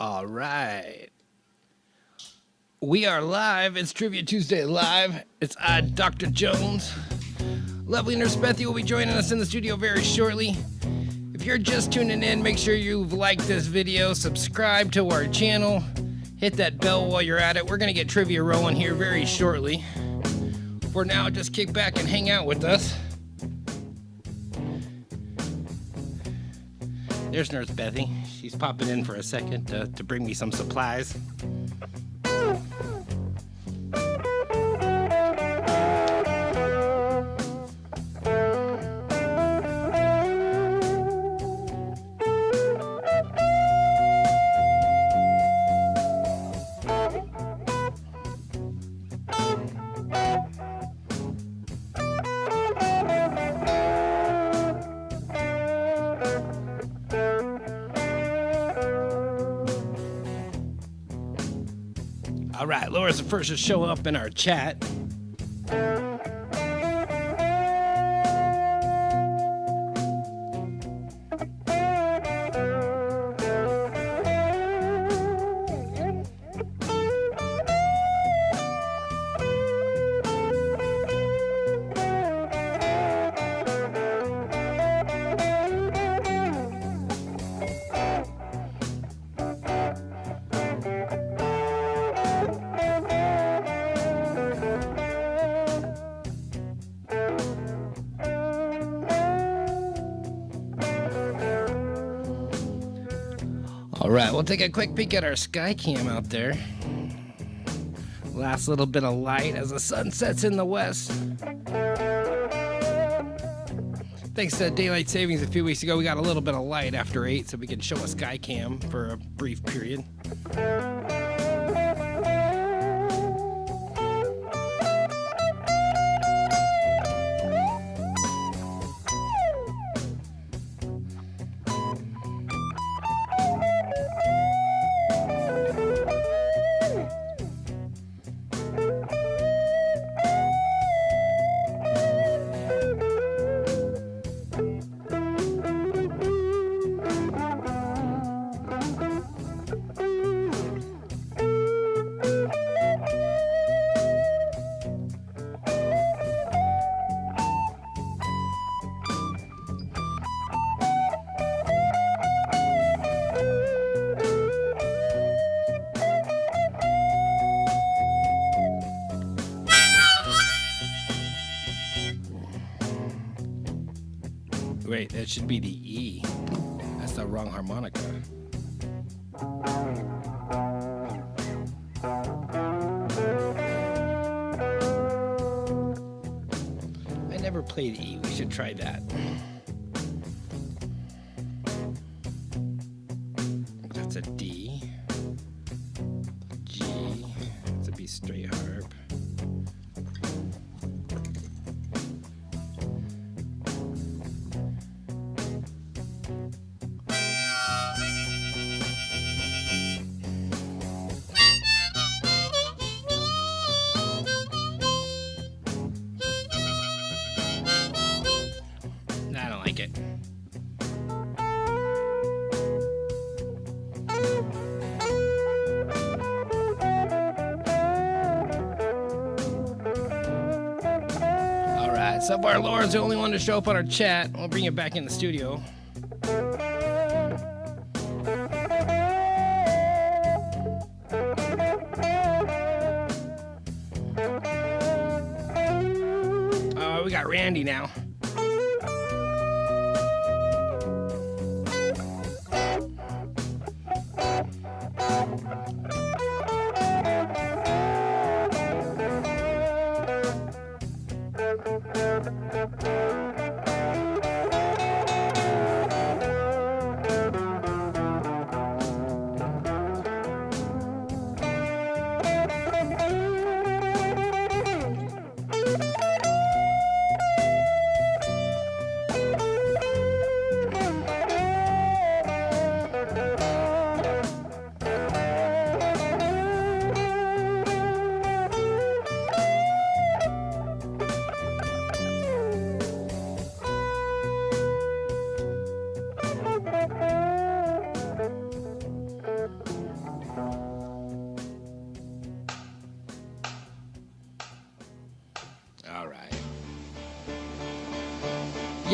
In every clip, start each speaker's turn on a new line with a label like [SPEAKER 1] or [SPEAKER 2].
[SPEAKER 1] All right. We are live. It's Trivia Tuesday Live. It's I, Dr. Jones. Lovely Nurse Bethy will be joining us in the studio very shortly. If you're just tuning in, make sure you've liked this video, subscribe to our channel, hit that bell while you're at it. We're going to get trivia rolling here very shortly. For now, just kick back and hang out with us. There's Nurse Bethy. She's popping in for a second to bring me some supplies. All right, Laura's the first to show up in our chat. All right, we'll take a quick peek at our sky cam out there. Last little bit of light as the sun sets in the west. Thanks to daylight savings a few weeks ago, we got a little bit of light after 8 so we can show a sky cam for a brief period. Wait, that should be the E. That's the wrong harmonica. I never played E. We should try that. That's a D. G. That's a B straight harp. I don't like it. All right, so far Laura's the only one to show up on our chat. We'll bring it back in the studio. We got Randy now.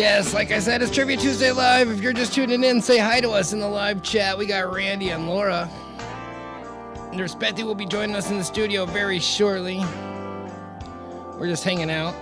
[SPEAKER 1] Yes, like I said, it's Trivia Tuesday Live. If you're just tuning in, say hi to us in the live chat. We got Randy and Laura. And Respetty will be joining us in the studio very shortly. We're just hanging out.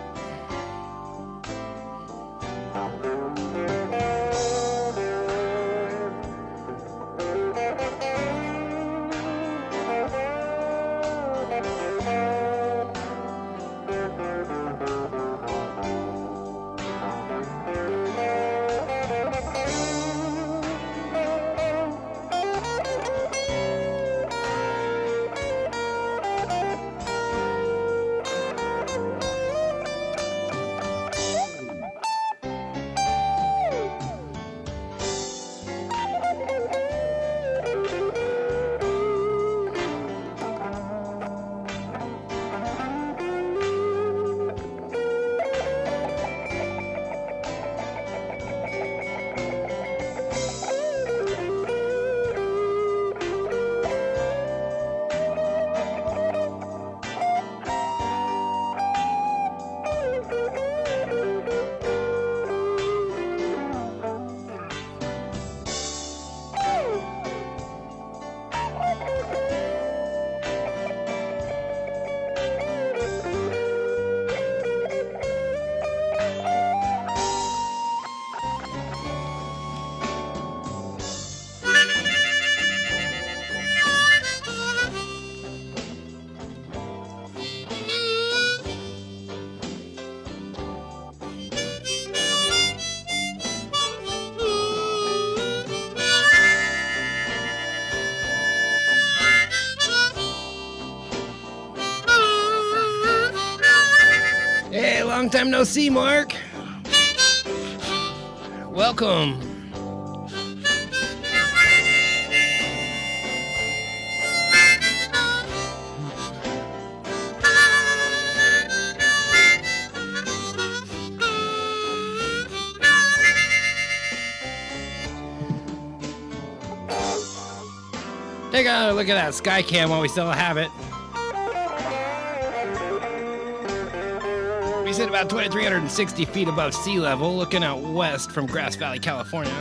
[SPEAKER 1] Hey, long time no see, Mark. Welcome. Take a look at that sky cam while we still have it. We sit about 2,360 feet above sea level, looking out west from Grass Valley, California.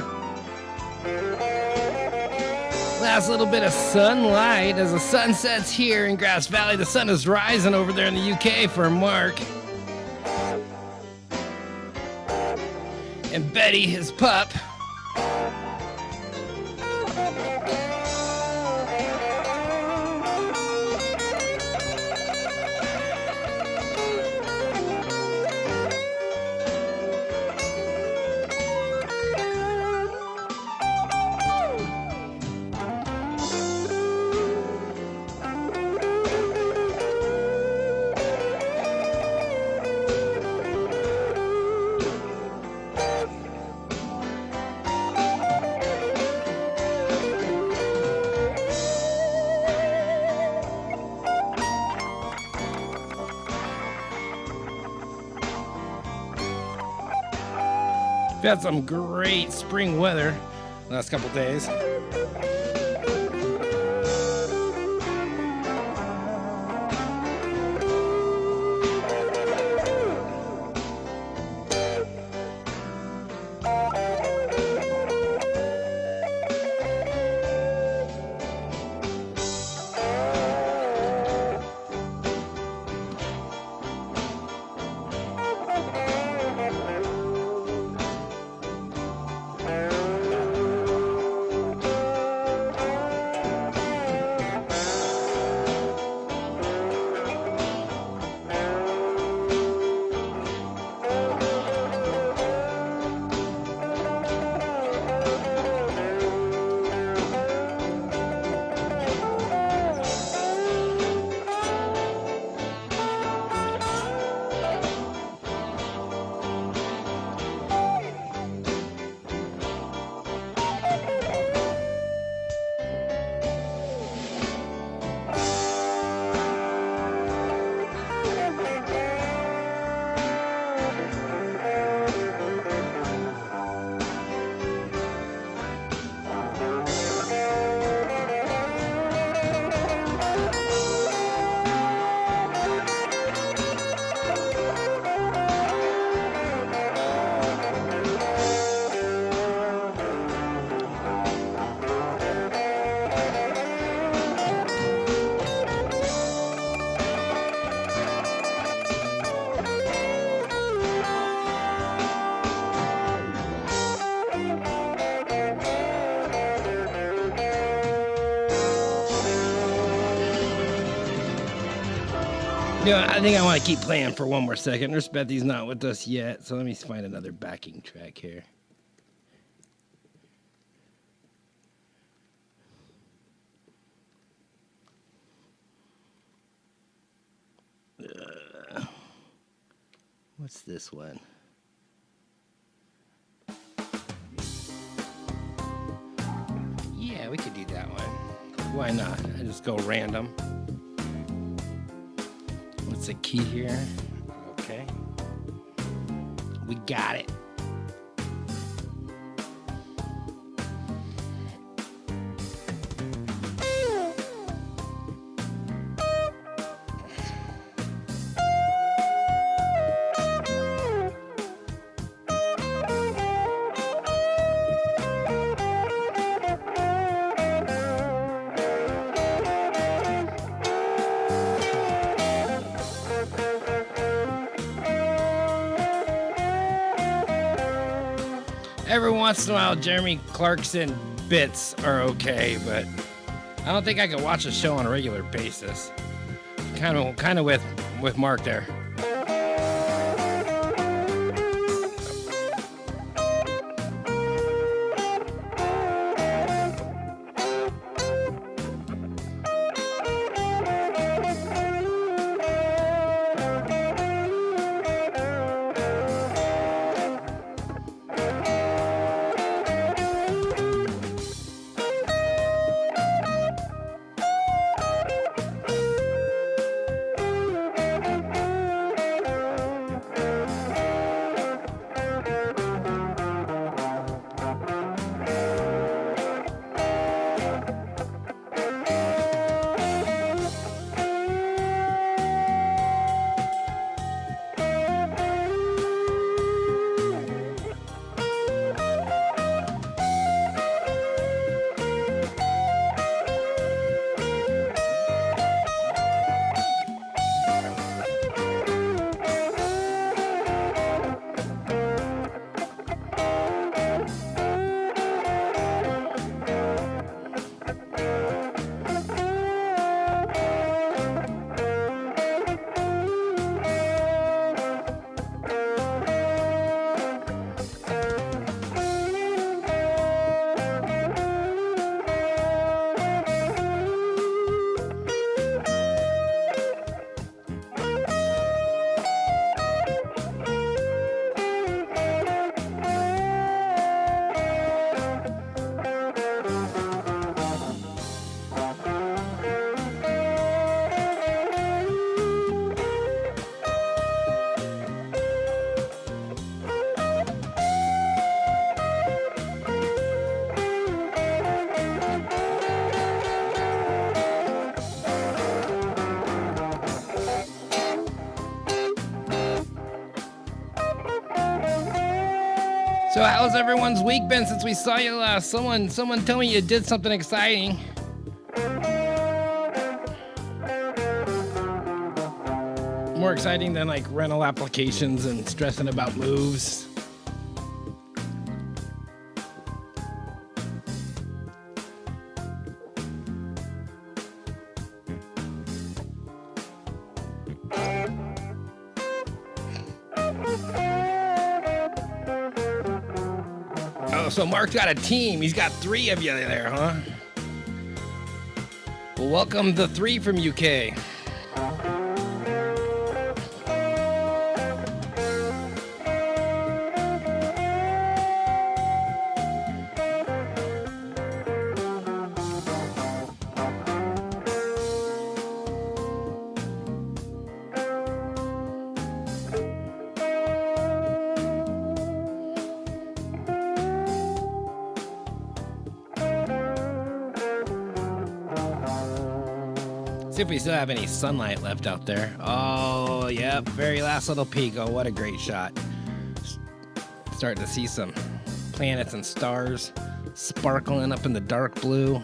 [SPEAKER 1] Last little bit of sunlight as the sun sets here in Grass Valley. The sun is rising over there in the UK for Mark. And Betty, his pup. We've had some great spring weather the last couple days. I think I want to keep playing for one more second. Nurse Bethy's not with us yet, so let me find another backing track here. What's this one? Yeah, we could do that one. Why not? I just go random. What's the key here? Okay. We got it. Every once in a while, Jeremy Clarkson bits are okay, but I don't think I could watch a show on a regular basis. Kind of with Mark there. So how's everyone's week been since we saw you last? Someone tell me you did something exciting. More exciting than like rental applications and stressing about moves. So Mark's got a team. He's got 3 of you there, huh? Well, welcome the 3 from UK. See if we still have any sunlight left out there. Oh, yep. Very last little peek. Oh, what a great shot. Starting to see some planets and stars sparkling up in the dark blue.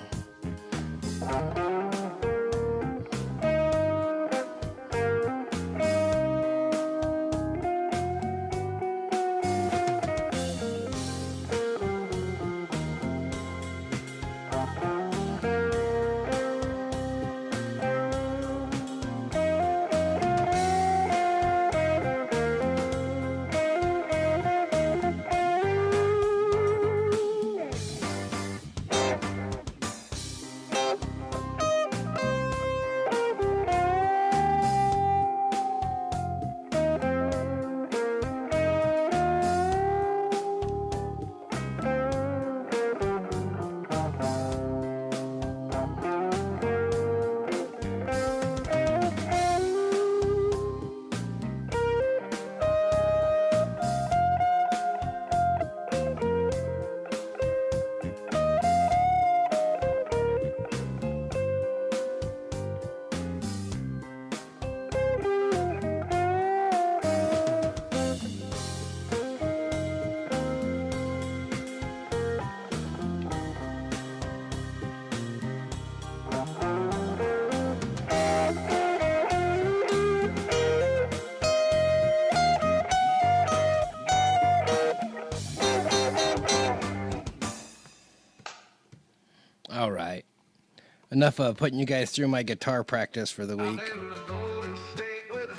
[SPEAKER 1] Enough of putting you guys through my guitar practice for the week.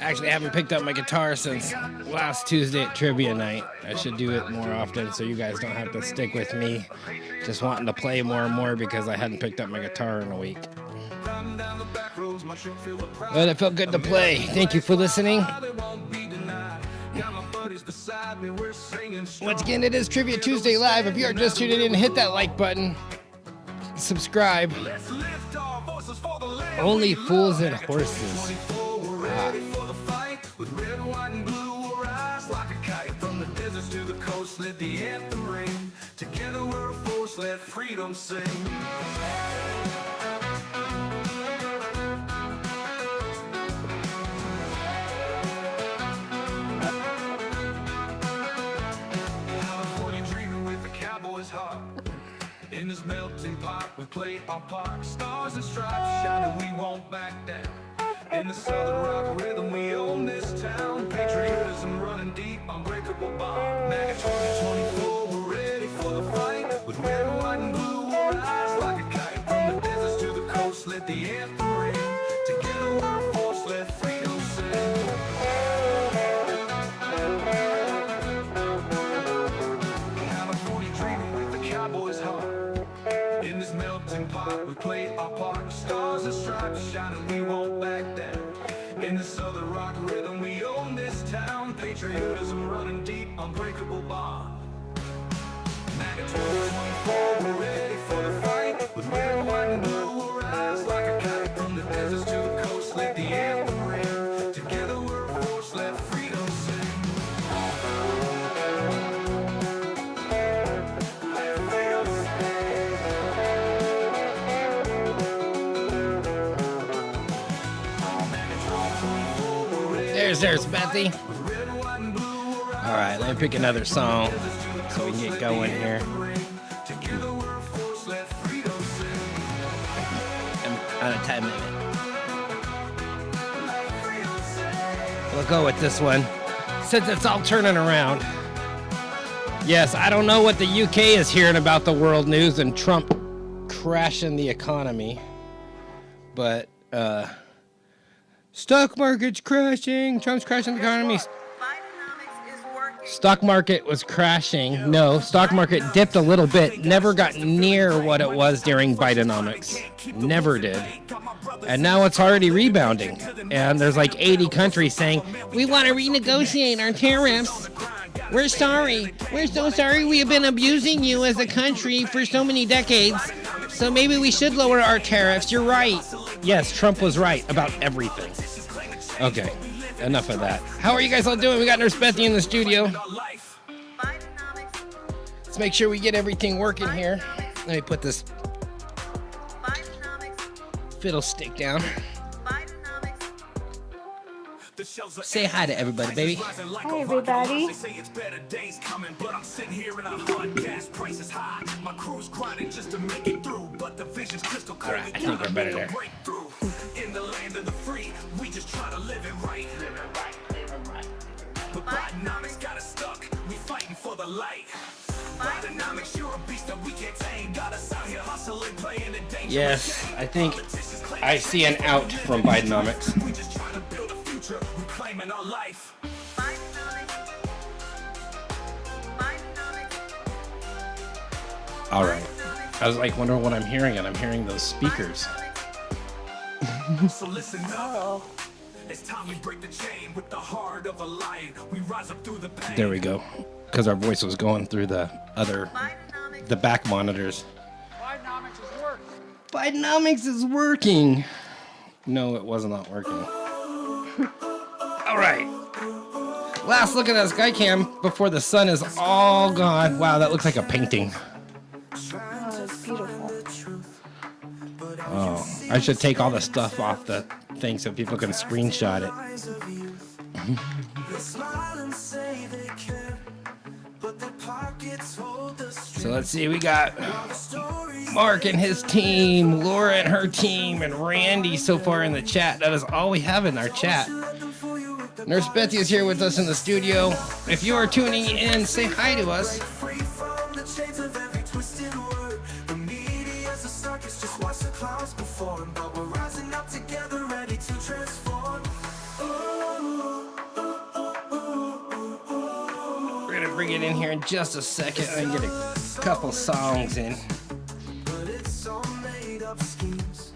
[SPEAKER 1] Actually, I haven't picked up my guitar since last Tuesday at trivia night. I should do it more often so you guys don't have to stick with me just wanting to play more and more because I hadn't picked up my guitar in a week. But it felt good to play. Thank you for listening. Once again, it is Trivia Tuesday Live. If you are just tuning in, hit that like button. Subscribe. Only fools and horses. With red, white, and blue, we'll rise like a kite from the deserts to the coast. Let the anthem ring. Together we're a force. Let freedom sing. California dreaming with the cowboy's heart. In this melting pot, we play our part. Stars and stripes shining, we won't back down. In the southern rock rhythm, we own this town. Patriotism running deep, unbreakable bond. MAGA 2024, we're ready for the fight. With red, white, and blue, we'll rise like a kite. From the deserts to the coast, let the anthem ring. Together we're a force, let freedom sing. California dreaming with the cowboy's heart. In this melting pot, we play our part. Stars and stripes shining, we won't back down. In the southern rock rhythm, we own this town. Patriotism running deep, unbreakable bond. MAGA 2024, we're ready for the fight. With red, white, and blue, we'll rise like a kite. From the deserts to the coast, let the anthem ring. Together we're a force, let freedom sing. There's Bethy. All right, let me pick another song so we can get going here. I'm on a time limit. We'll go with this one since it's all turning around. Yes, I don't know what the UK is hearing about the world news and Trump crashing the economy, but stock market's crashing. Trump's crashing the economy. Stock market was crashing. No, stock market dipped a little bit. Never got near what it was during Bidenomics. Never did. And now it's already rebounding. And there's like 80 countries saying, we want to renegotiate our tariffs. We're sorry. We're so sorry we have been abusing you as a country for so many decades. So maybe we should lower our tariffs. You're right. Yes, Trump was right about everything. Okay, enough of that. How are you guys all doing? We got Nurse Bethy in the studio. Let's make sure we get everything working here. Let me put this fiddle stick down. Say hi to everybody, baby.
[SPEAKER 2] Hi, everybody.
[SPEAKER 1] Alright, I think we're better there.
[SPEAKER 3] In the land of the free, we just try to live it right. But Bidenomics got us stuck, we fighting for the light. Bidenomics, you're a beast that we can't tame. Got us out here hustling, playing the dangerous.
[SPEAKER 1] Yes, I think I see an out from Bidenomics.
[SPEAKER 3] We just trying to build a future, reclaiming our life.
[SPEAKER 1] All right. I was like wondering what I'm hearing, and I'm hearing those speakers.
[SPEAKER 3] So listen up. It's time we break the chain with the heart of a lion. We rise up through the pain.
[SPEAKER 1] There we go. Because our voice was going through the back monitors.
[SPEAKER 2] Bidenomics is working.
[SPEAKER 1] Bidenomics is working. No, it was not working. All right. Last look at that sky cam before the sun is all gone. Wow, that looks like a painting.
[SPEAKER 2] Oh, it's beautiful.
[SPEAKER 1] Oh, I should take all the stuff off the thing so people can screenshot it. So let's see, we got Mark and his team, Laura and her team, and Randy so far in the chat. That is all we have in our chat. Nurse Bethy is here with us in the studio. If you are tuning in, say hi to us.
[SPEAKER 3] perform, but we're rising up together, ready to transform.
[SPEAKER 1] We're gonna bring it in here in just a second and get a couple songs in.
[SPEAKER 3] But it's all made up schemes,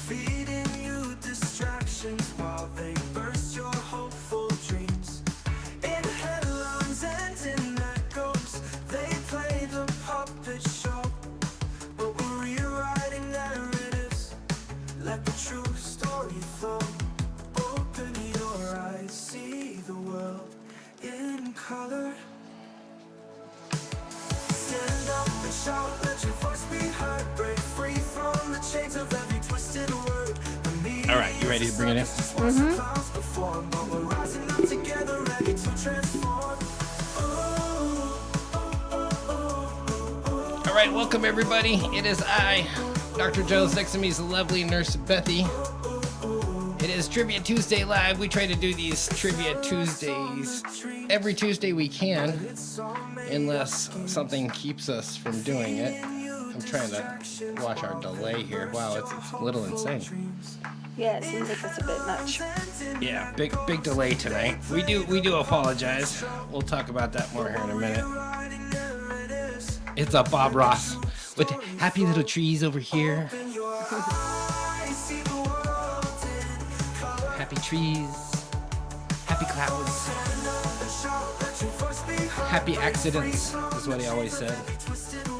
[SPEAKER 3] feeding you distractions while they burst your hopeful dreams. In headlines and in echoes, they play the puppet show, but we're rewriting narratives. Let the true story flow. Open your eyes, see the world in color. Stand up and shout, let your voice be heard. Break free from the chains of every twisted word.
[SPEAKER 1] All right, you ready to bring it in? All right, welcome everybody. It is I, Dr. Jones. Next to me is the lovely nurse Bethy. It is Trivia Tuesday Live. We try to do these Trivia Tuesdays every Tuesday we can, unless something keeps us from doing it. I'm trying to watch our delay here. Wow, it's a little insane.
[SPEAKER 2] Yeah, it seems like it's a bit much.
[SPEAKER 1] Yeah, big delay tonight. We do apologize. We'll talk about that more here in a minute. It's a Bob Ross with happy little trees over here. Happy trees, happy clouds, happy accidents is what he always said.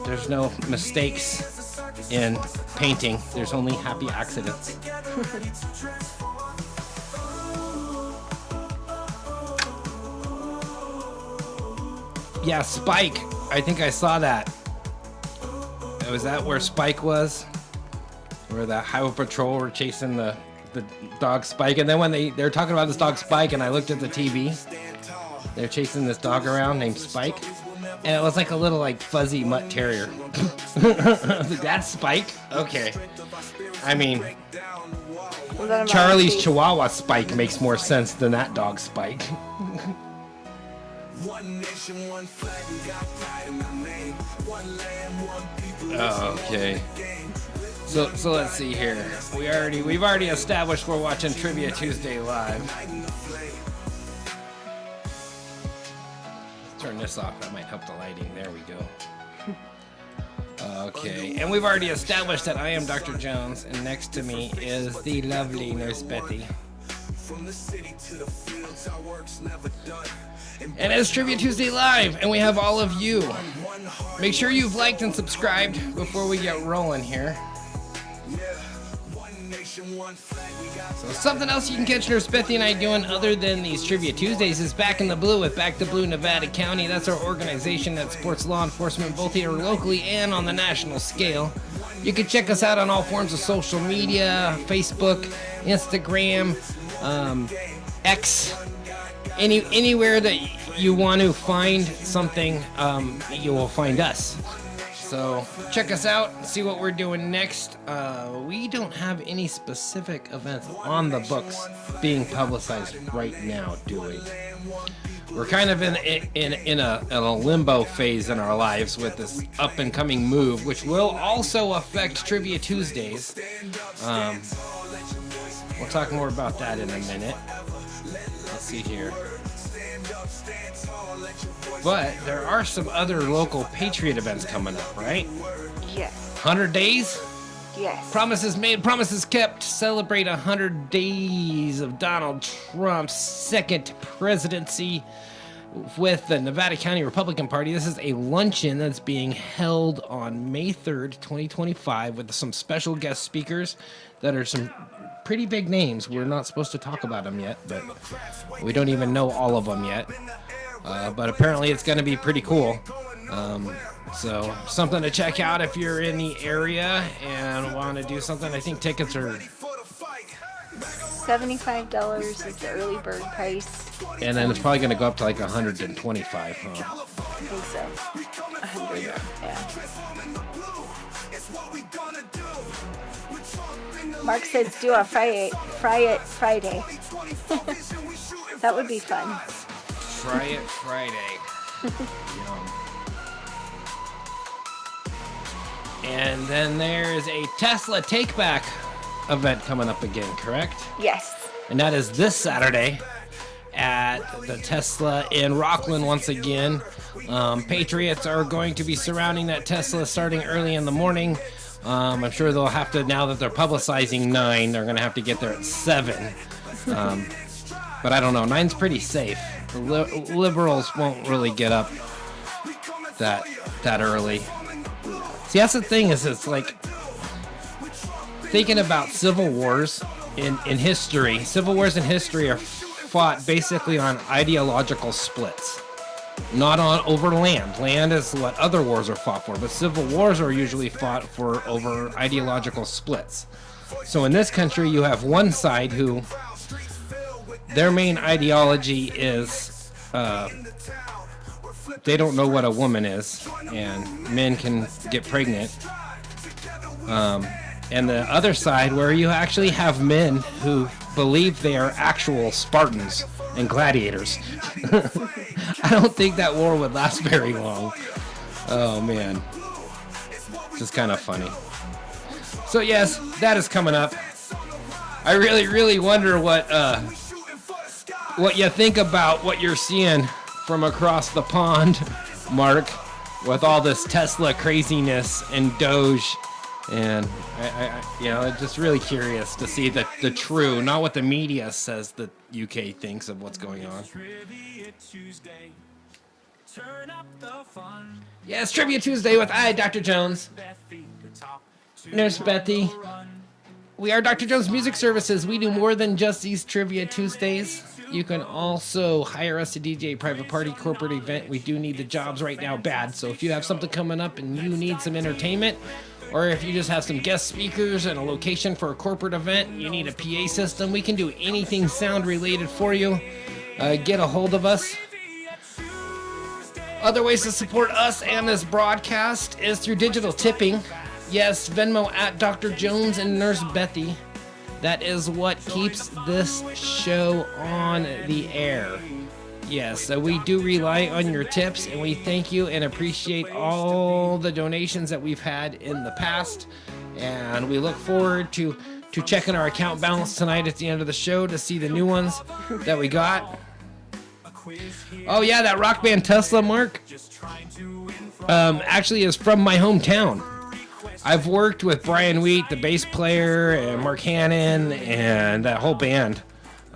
[SPEAKER 1] There's no mistakes in painting. There's only happy accidents. Yeah, Spike. I think I saw that. Was that where Spike was? Where the Highway Patrol were chasing the dog Spike, and then when they're talking about this dog Spike, and I looked at the TV, they're chasing this dog around named Spike, and it was like a little like fuzzy mutt terrier. That's Spike? Okay. I mean, Charlie's Chihuahua Spike makes more sense than that dog Spike. Oh, okay. So let's see here. We've already established we're watching Trivia Tuesday Live. Let's turn this off. That might help the lighting. There we go. Okay, and we've already established that I am Dr. Jones, and next to me is the lovely Nurse Bethy. And it's Trivia Tuesday Live, and we have all of you. Make sure you've liked and subscribed before we get rolling here. So something else you can catch Nurse Bethy and I doing other than these Trivia Tuesdays is Back in the Blue with Back to Blue Nevada County. That's our organization that supports law enforcement both here locally and on the national scale. You can check us out on all forms of social media, Facebook, Instagram, X, anywhere that you want to find something, you will find us. So check us out, see what we're doing next. We don't have any specific events on the books being publicized right now, do we? We're kind of in a limbo phase in our lives with this up and coming move, which will also affect Trivia Tuesdays. We'll talk more about that in a minute. Let's see here. But there are some other local Patriot events coming up, right?
[SPEAKER 2] Yes.
[SPEAKER 1] 100 days?
[SPEAKER 2] Yes.
[SPEAKER 1] Promises made, promises kept. Celebrate 100 days of Donald Trump's second presidency with the Nevada County Republican Party. This is a luncheon that's being held on May 3rd, 2025 with some special guest speakers that are some pretty big names. We're not supposed to talk about them yet, but we don't even know all of them yet. But apparently it's going to be pretty cool. So something to check out if you're in the area and want to do something. I think tickets are
[SPEAKER 2] $75 is the early bird price.
[SPEAKER 1] and then it's probably going to go up to like 125, huh?
[SPEAKER 2] I think so. 100, yeah. Mark says do a Friday. That would be fun.
[SPEAKER 1] Try it Friday. Yum. And then there's a Tesla Take-Back event coming up again, correct?
[SPEAKER 2] Yes.
[SPEAKER 1] And that is this Saturday at the Tesla in Rockland once again. Patriots are going to be surrounding that Tesla starting early in the morning. I'm sure they'll have to, now that they're publicizing 9, they're going to have to get there at 7. But I don't know, 9's pretty safe. Liberals won't really get up that early. See, that's the thing, is it's like thinking about civil wars in history. Civil wars in history are fought basically on ideological splits, not on over land. Land is what other wars are fought for, but civil wars are usually fought for over ideological splits. So in this country, you have one side who their main ideology is they don't know what a woman is, and men can get pregnant. And the other side, where you actually have men who believe they are actual Spartans and gladiators. I don't think that war would last very long. Oh man, just kind of funny. So yes, that is coming up. I really wonder what you think about what you're seeing from across the pond, Mark, with all this Tesla craziness and Doge. And I'm just really curious to see the true, not what the media says the UK thinks of what's going on. Yeah, it's Trivia Tuesday with Dr. Jones. Nurse Bethy. We are Dr. Jones Music Services. We do more than just these Trivia Tuesdays. You can also hire us to DJ a private party, corporate event. We do need the jobs right now bad. So if you have something coming up and you need some entertainment, or if you just have some guest speakers and a location for a corporate event, you need a PA system, we can do anything sound related for you. Get a hold of us. Other ways to support us and this broadcast is through digital tipping. Yes, Venmo at Dr. Jones and Nurse Bethy. That is what keeps this show on the air. Yes, so we do rely on your tips, and we thank you and appreciate all the donations that we've had in the past. And we look forward to checking our account balance tonight at the end of the show to see the new ones that we got. Oh yeah, that rock band Tesla, Mark, actually is from my hometown. I've worked with Brian Wheat, the bass player, and Mark Hannon, and that whole band.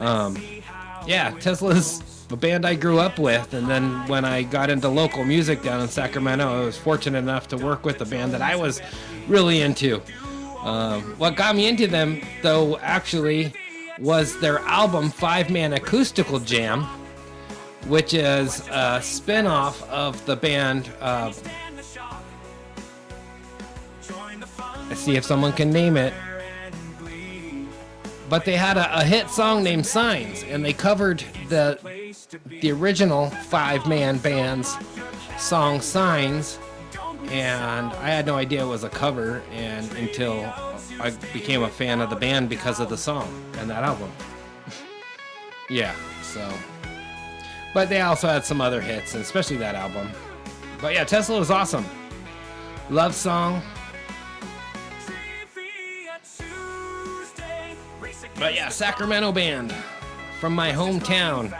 [SPEAKER 1] Yeah, Tesla's a band I grew up with, and then when I got into local music down in Sacramento, I was fortunate enough to work with a band that I was really into. What got me into them, though, actually, was their album 5-Man Acoustical Jam, which is a spin-off of the band. Let's see if someone can name it. But they had a hit song named Signs, and they covered the original 5-man band's song Signs, and I had no idea it was a cover until I became a fan of the band because of the song and that album. Yeah, so. But they also had some other hits, and especially that album. But yeah, Tesla was awesome. Love Song. But yeah, Sacramento band from my hometown.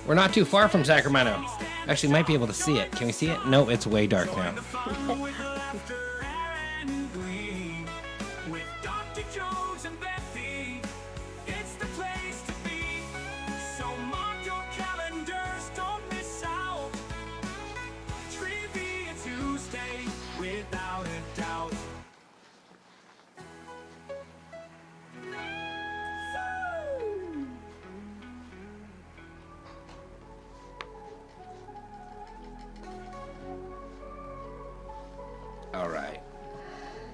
[SPEAKER 1] We're not too far from Sacramento. Actually, might be able to see it. Can we see it? No, it's way dark now. All right.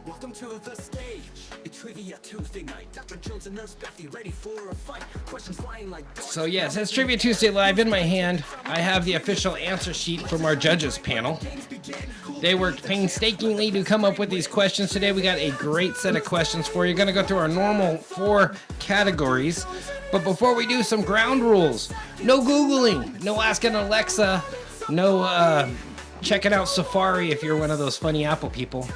[SPEAKER 3] Welcome to the stage. It's Trivia Tuesday night. Dr. Jones and Nurse Bethy ready for a fight. Questions flying like
[SPEAKER 1] So yes, it's Trivia Tuesday Live. In my hand, I have the official answer sheet from our judges panel. They worked painstakingly to come up with these questions today. We got a great set of questions for you. Going to go through our normal 4 categories. But before we do, some ground rules. No Googling. No asking Alexa. No checking out Safari if you're one of those funny Apple people.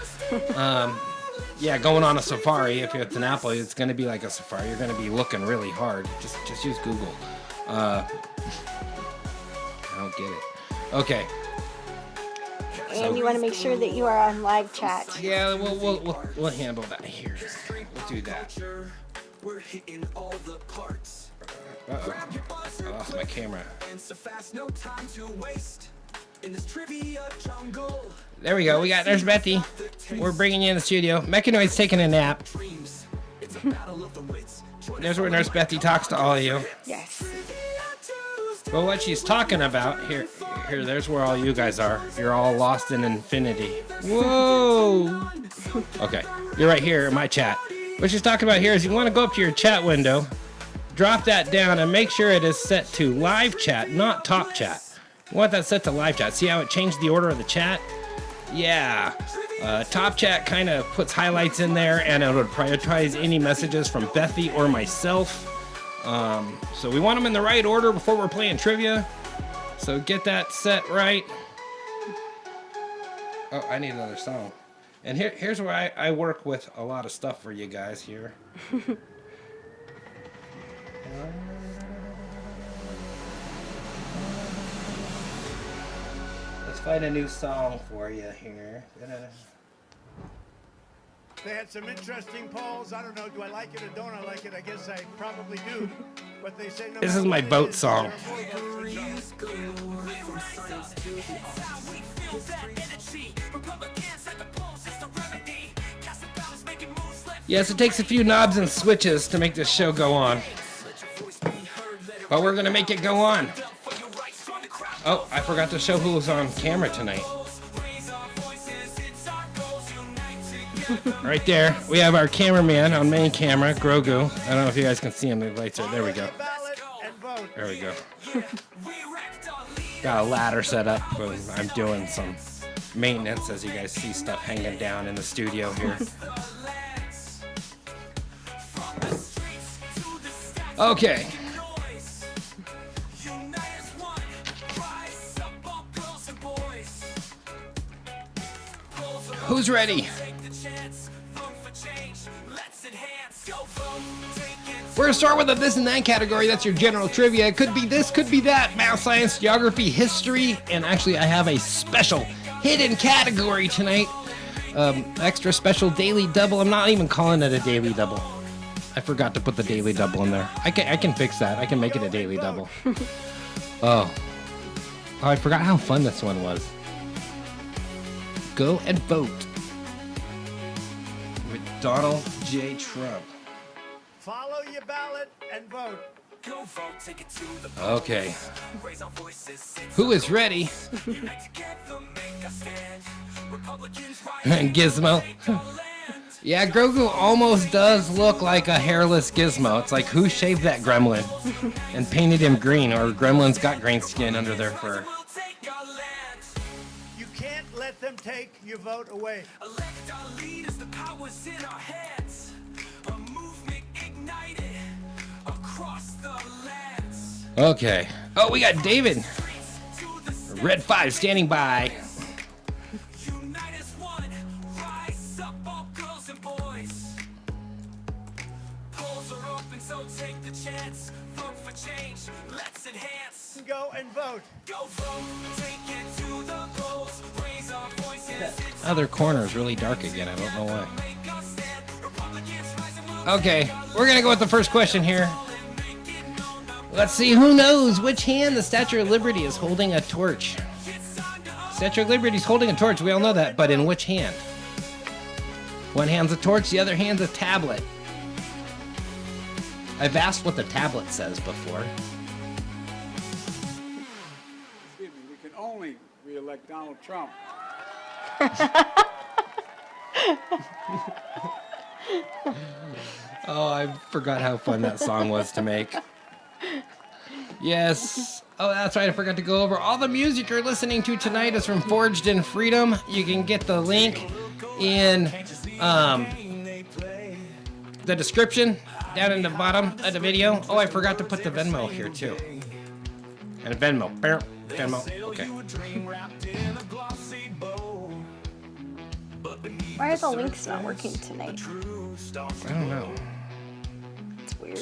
[SPEAKER 1] Yeah, going on a Safari, if it's an Apple, it's going to be like a Safari. You're going to be looking really hard. Just use Google. I don't get it. Okay.
[SPEAKER 2] And you want to make sure that you are on live chat.
[SPEAKER 1] Yeah, we'll handle that here. We'll do that.
[SPEAKER 3] We're hitting all the parts.
[SPEAKER 1] Uh-oh. I lost my camera.
[SPEAKER 3] And so fast, no time to waste. In this trivia jungle.
[SPEAKER 1] There we go. There's Bethy. We're bringing you in the studio. Mechanoid's taking a nap.
[SPEAKER 3] It's a battle of the wits.
[SPEAKER 1] There's where Nurse Bethy talks to all of you.
[SPEAKER 2] Yes.
[SPEAKER 1] But what she's talking about here, there's where all you guys are. You're all lost in infinity. Whoa. Okay, you're right here in my chat. What she's talking about here is you want to go up to your chat window, drop that down, and make sure it is set to live chat, not top chat. You want that set to live chat. See how it changed the order of the chat? Yeah. Top chat kind of puts highlights in there, and it would prioritize any messages from Bethy or myself. So we want them in the right order before we're playing trivia. So get that set right. Oh, I need another song. And here's where I work with a lot of stuff for you guys here. Let's find a new song for you here.
[SPEAKER 4] They had some interesting polls. I don't know, do I like it or don't I like it? I guess I probably do. But they say no.
[SPEAKER 1] This is my boat song. Yes, it takes a few knobs and switches to make this show go on. But we're gonna make it go on. Oh, I forgot to show who was on camera tonight. Right there, we have our cameraman on main camera, Grogu. I don't know if you guys can see him. The lights are there. We go. There we go. Got a ladder set up. I'm doing some maintenance as you guys see stuff hanging down in the studio here. Okay. Who's ready? We're going to start with a this and that category. That's your general trivia. It could be this, could be that. Math, science, geography, history. And actually, I have a special hidden category tonight. Extra special daily double. I'm not even calling it a daily double. I forgot to put the daily double in there. I can fix that. I can make it a daily double. Oh, I forgot how fun this one was. Go and vote with Donald J. Trump.
[SPEAKER 4] Follow your ballot and vote.
[SPEAKER 1] Okay. Who is ready? Gizmo. Yeah, Grogu almost does look like a hairless Gizmo. It's like, who shaved that gremlin and painted him green, or gremlins got green skin under their fur?
[SPEAKER 4] You can't let them take your vote away.
[SPEAKER 3] Elect our leaders, the powers in our hands. A movement ignited across the lands.
[SPEAKER 1] Okay. Oh, we got David. Red 5 standing by.
[SPEAKER 3] Unite as one, rise up all girls and boys. Polls are open, so take the chance. Vote for change, let's enhance.
[SPEAKER 4] Go and vote.
[SPEAKER 3] Go vote, take it to the polls. Raise our voices.
[SPEAKER 1] Other corner is really dark again. I don't know why. Okay, we're gonna go with the first question here. Let's see, who knows which hand the Statue of Liberty is holding a torch? Statue of Liberty is holding a torch, we all know that, but in which hand? One hand's a torch, the other hand's a tablet. I've asked what the tablet says before.
[SPEAKER 5] Excuse me, we can only re-elect Donald Trump.
[SPEAKER 1] Oh, I forgot how fun that song was to make. Yes. Oh, that's right. I forgot to go over. All the music you're listening to tonight is from Forged in Freedom. You can get the link in the description down in the bottom of the video. Oh, I forgot to put the Venmo here too. And Venmo. Venmo. Okay.
[SPEAKER 2] Why are the links not working tonight?
[SPEAKER 1] I don't know.
[SPEAKER 2] It's weird.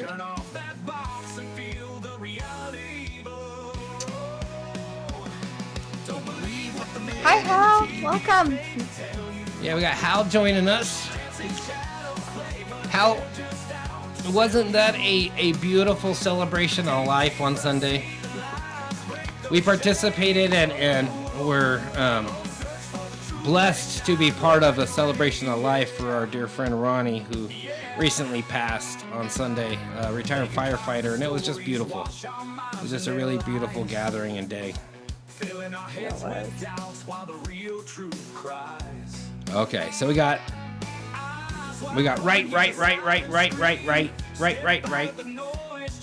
[SPEAKER 2] Hi, Hal. Welcome.
[SPEAKER 1] Yeah, we got Hal joining us. Hal, wasn't that a beautiful celebration of life on Sunday? We participated and were blessed to be part of a celebration of life for our dear friend Ronnie, who recently passed on Sunday, retired firefighter, and it was just beautiful. It was just a really beautiful gathering and day. Okay, so we got right.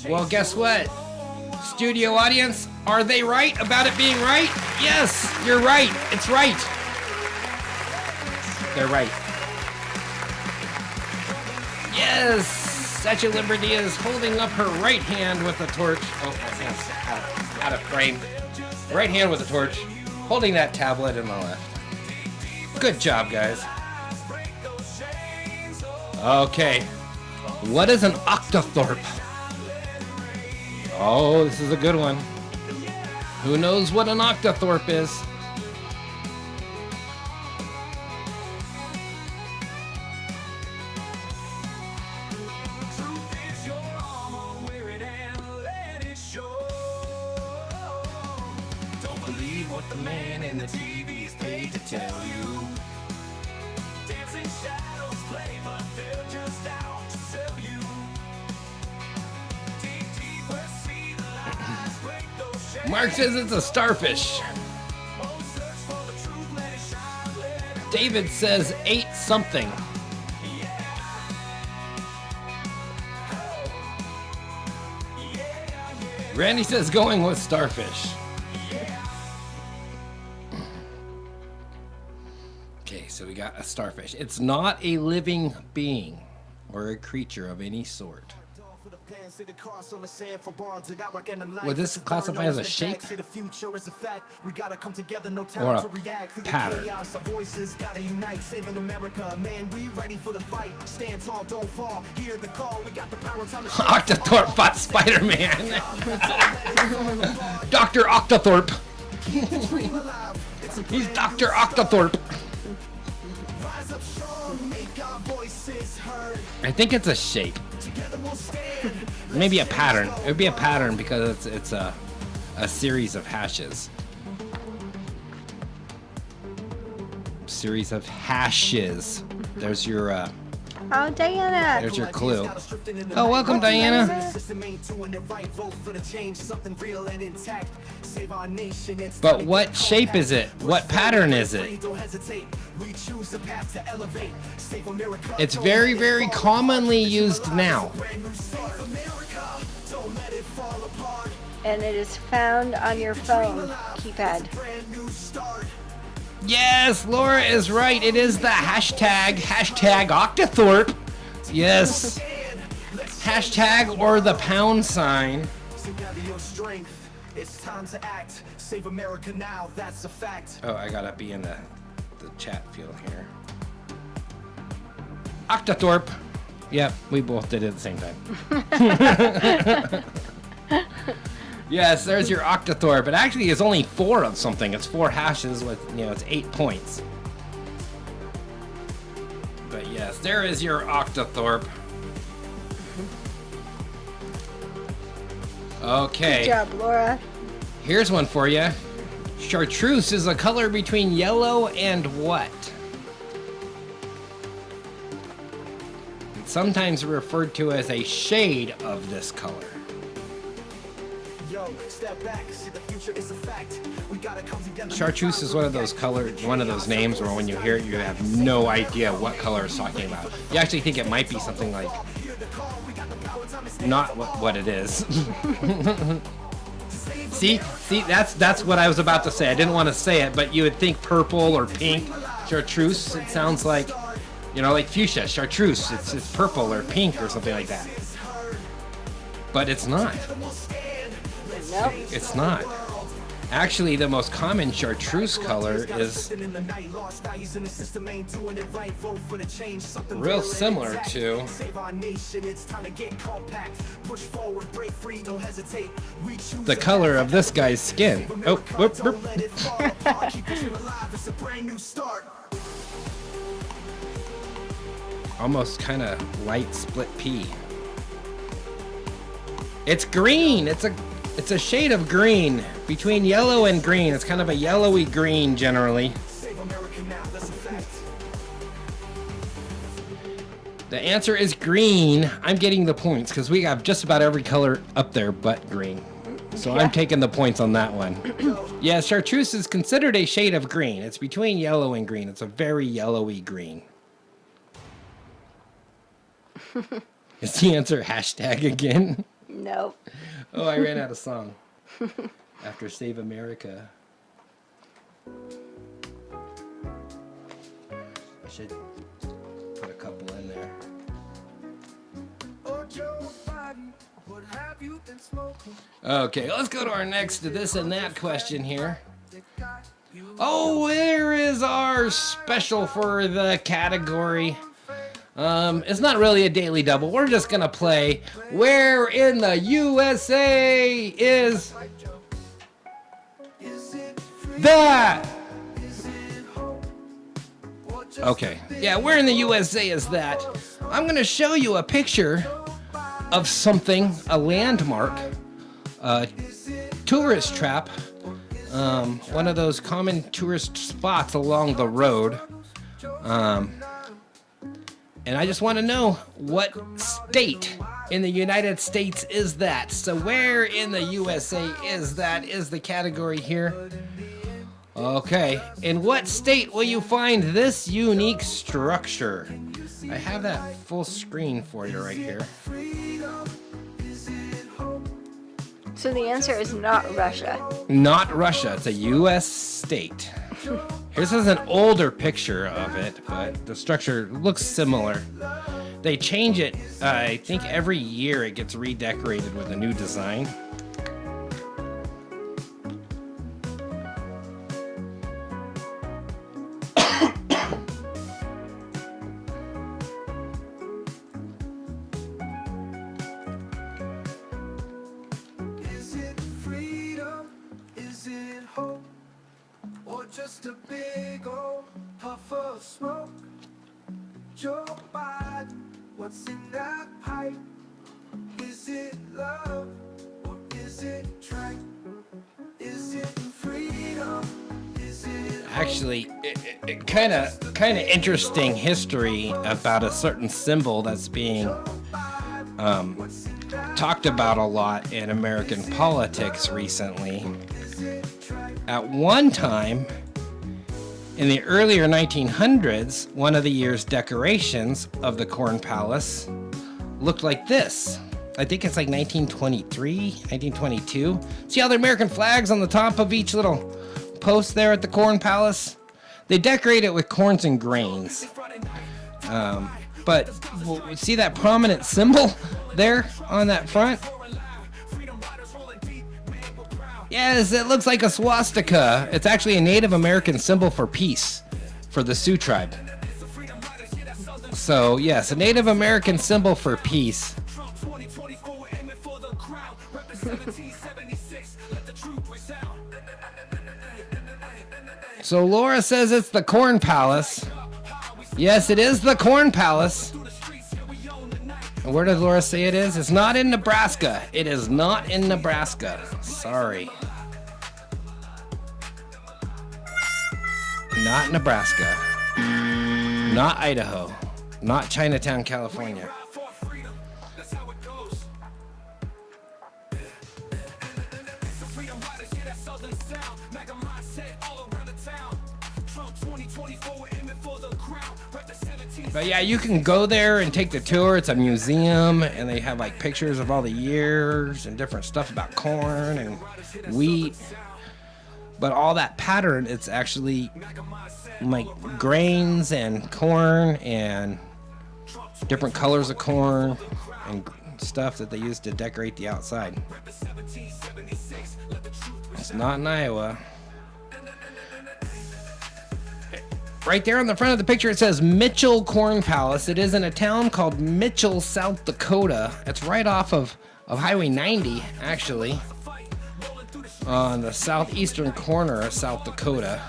[SPEAKER 1] Well, guess what? Studio audience, are they right about it being right? Yes, you're right. It's right. They're right. Yes, Statue of Liberty is holding up her right hand with a torch. Oh, my hand's out of frame. Right hand with a torch, holding that tablet in the left. Good job, guys. Okay, what is an octothorpe? Oh, this is a good one. Who knows what an octothorpe is? Don't believe what the man in the TV's paid to tell you. Dancing shadows play, but they're just out to sell you. Mark says it's a starfish. David says 8 something. Randy says going with starfish. Okay, so we got a starfish. It's not a living being or a creature of any sort. Would this classify as a shape or a pattern? Octothorpe fought Spider-Man. Dr. Octothorpe. He's Dr. Octothorpe. I think it's a shape. Maybe a pattern. It would be a pattern because it's a series of hashes. Series of hashes. There's your
[SPEAKER 2] Oh, Diana.
[SPEAKER 1] there's your clue. Oh, welcome, Diana. But what shape is it? What pattern is it? It's very, very commonly used now.
[SPEAKER 2] And it is found on your phone keypad.
[SPEAKER 1] Yes, Laura is right. It is the hashtag Octothorpe. Yes. Hashtag or the pound sign. Oh, I gotta be in the chat field here. Octothorpe. Yep, we both did it at the same time. Yes, there's your Octothorpe. But actually, it's only 4 of something. It's 4 hashes with, it's 8 points. But yes, there is your Octothorpe. Okay.
[SPEAKER 2] Good job, Laura.
[SPEAKER 1] Here's one for you. Chartreuse is a color between yellow and what? It's sometimes referred to as a shade of this color. Chartreuse is one of those names where when you hear it, you have no idea what color it's talking about. You actually think it might be something like not what it is. See, that's what I was about to say. I didn't want to say it, but you would think purple or pink. Chartreuse, it sounds like, like fuchsia, chartreuse. It's purple or pink or something like that. But it's not.
[SPEAKER 2] Nope.
[SPEAKER 1] It's not. Actually, the most common chartreuse color is real similar to the color of this guy's skin. Oh, whoop, whoop. Almost kind of light split pea. It's green. It's a shade of green between yellow and green. It's kind of a yellowy green generally. The answer is green. I'm getting the points because we have just about every color up there but green. So I'm taking the points on that one. Yeah, chartreuse is considered a shade of green. It's between yellow and green. It's a very yellowy green. Is the answer hashtag again?
[SPEAKER 2] Nope.
[SPEAKER 1] Oh, I ran out of song. After Save America. I should put a couple in there. Okay, let's go to our next this and that question here. Oh, where is our special for the category? It's not really a daily double. We're just gonna play Where in the USA is that? Okay. Yeah, where in the USA is that? I'm gonna show you a picture of something, a landmark, a tourist trap, one of those common tourist spots along the road. And I just want to know what state in the United States is that. So where in the USA is that is the category here. Okay, in what state will you find this unique structure? I have that full screen for you right here.
[SPEAKER 2] So the answer is not Russia.
[SPEAKER 1] Not Russia, it's a US state. Here's an older picture of it, but the structure looks similar. They change it, I think every year it gets redecorated with a new design.
[SPEAKER 3] Just a big old puff of smoke. Joe Biden, what's in that pipe? Is it love or is it tripe? Is it freedom? Is it
[SPEAKER 1] Actually, it kind of interesting history about a certain symbol that's being talked about a lot in American politics recently. At one time, in the earlier 1900s, one of the year's decorations of the Corn Palace looked like this. I think it's like 1923, 1922. See all the American flags on the top of each little post there at the Corn Palace? They decorate it with corns and grains. But see that prominent symbol there on that front? Yes, it looks like a swastika. It's actually a Native American symbol for peace for the Sioux tribe. So, yes, a Native American symbol for peace. So Laura says it's the Corn Palace. Yes, it is the Corn Palace. And where does Laura say it is? It's not in Nebraska. It is not in Nebraska. Sorry. Not Nebraska. Not Idaho. Not Chinatown, California. But yeah, you can go there and take the tour. It's a museum, and they have like pictures of all the years and different stuff about corn and wheat. But all that pattern, it's actually like grains and corn and different colors of corn and stuff that they use to decorate the outside. It's not in Iowa. Right there on the front of the picture, it says Mitchell Corn Palace. It is in a town called Mitchell, South Dakota. It's right off of Highway 90, actually, on the southeastern corner of South Dakota,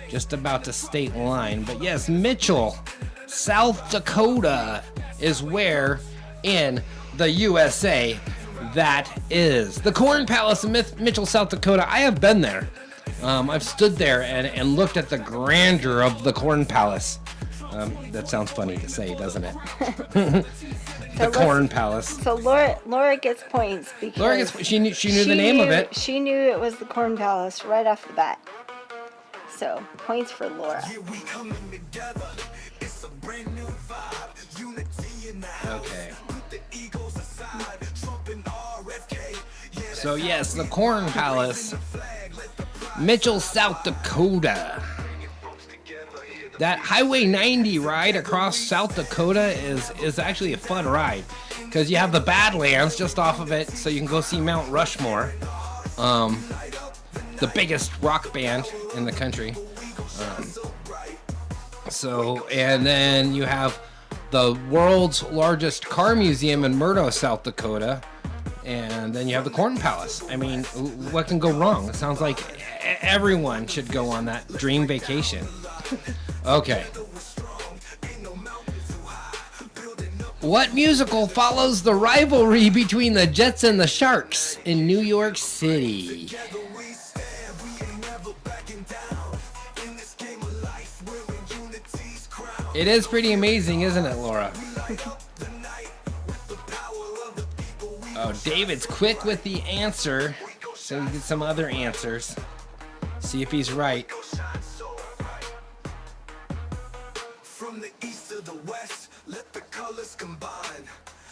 [SPEAKER 1] just about the state line. But yes, Mitchell, South Dakota is where in the USA that is. The Corn Palace in Mitchell, South Dakota. I have been there. I've stood there and looked at the grandeur of the Corn Palace. That sounds funny to say, doesn't it? The Corn Palace.
[SPEAKER 2] So Laura gets points because
[SPEAKER 1] Laura gets, she knew the name of it.
[SPEAKER 2] She knew it was the Corn Palace right off the bat. So points for Laura.
[SPEAKER 1] Okay. So yes, the Corn Palace, Mitchell, South Dakota. That Highway 90 ride across South Dakota is actually a fun ride because you have the Badlands just off of it, so you can go see Mount Rushmore, the biggest rock band in the country. And then you have the world's largest car museum in Murdo, South Dakota. And then you have the Corn Palace. I mean, what can go wrong? It sounds like everyone should go on that dream vacation. Okay. What musical follows the rivalry between the Jets and the Sharks in New York City? It is pretty amazing, isn't it, Laura? Oh, David's quick with the answer, so we get some other answers. See if he's right.
[SPEAKER 3] From the east to the west, let the colors combine.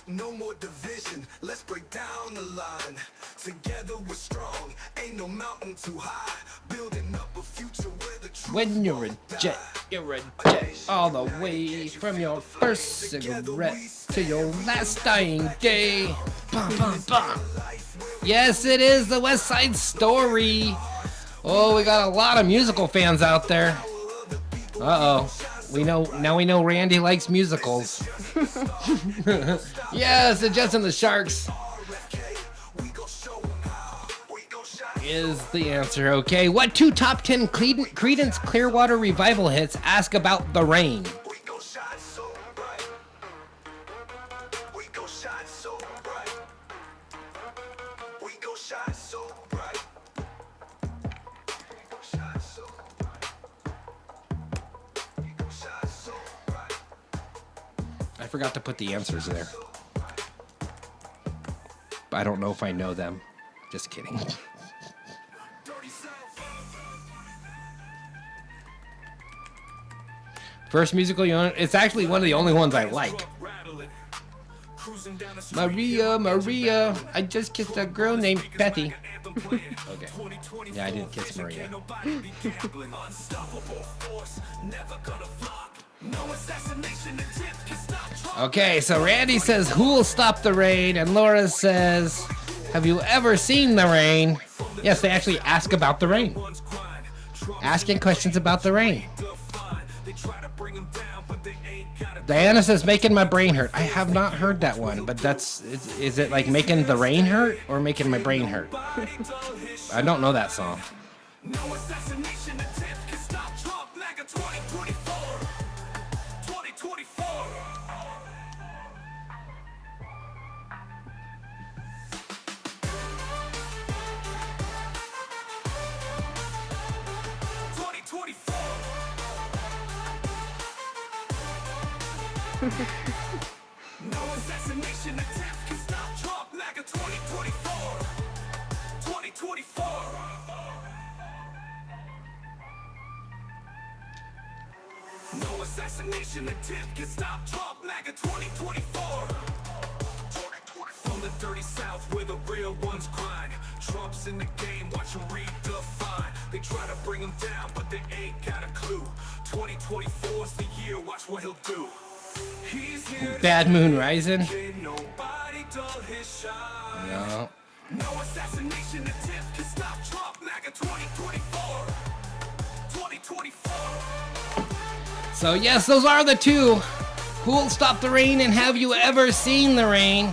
[SPEAKER 3] No more division, let's break down the line. Together we're strong, ain't no mountain too high. Building up a future where the truth
[SPEAKER 1] When you're a jet, you're a jet. All the way from your first cigarette to your last dying day. Bum, bum, bum. Yes, it is the West Side Story. Oh, we got a lot of musical fans out there. Uh-oh. We know Randy likes musicals. Yes, the Jets and the Sharks is the answer. Okay, what two top 10 Creedence Clearwater Revival hits ask about the rain? I forgot to put the answers there. I don't know if I know them. Just kidding. First musical you own. It's actually one of the only ones I like. Maria, Maria, I just kissed a girl named Betty. Okay. Yeah, I didn't kiss Maria. Okay, so Randy says, who will stop the rain? And Laura says, have you ever seen the rain? Yes, they actually ask about the rain. Asking questions about the rain. Diana says, making my brain hurt. I have not heard that one, but is it like making the rain hurt or making my brain hurt? I don't know that song.
[SPEAKER 3] No assassination attempt can stop Trump like a 2024. 2024. No assassination attempt can stop Trump like a 2024. From the dirty south where the real ones grind. Trump's in the game, watch him redefine. They try to bring him down, but they ain't got a clue. 2024's the year, watch what he'll do.
[SPEAKER 1] Bad Moon Rising? No.
[SPEAKER 3] No assassination attempt can stop Trump. MAGA 2024. 2024.
[SPEAKER 1] So yes, those are the two. Who will stop the rain and have you ever seen the rain?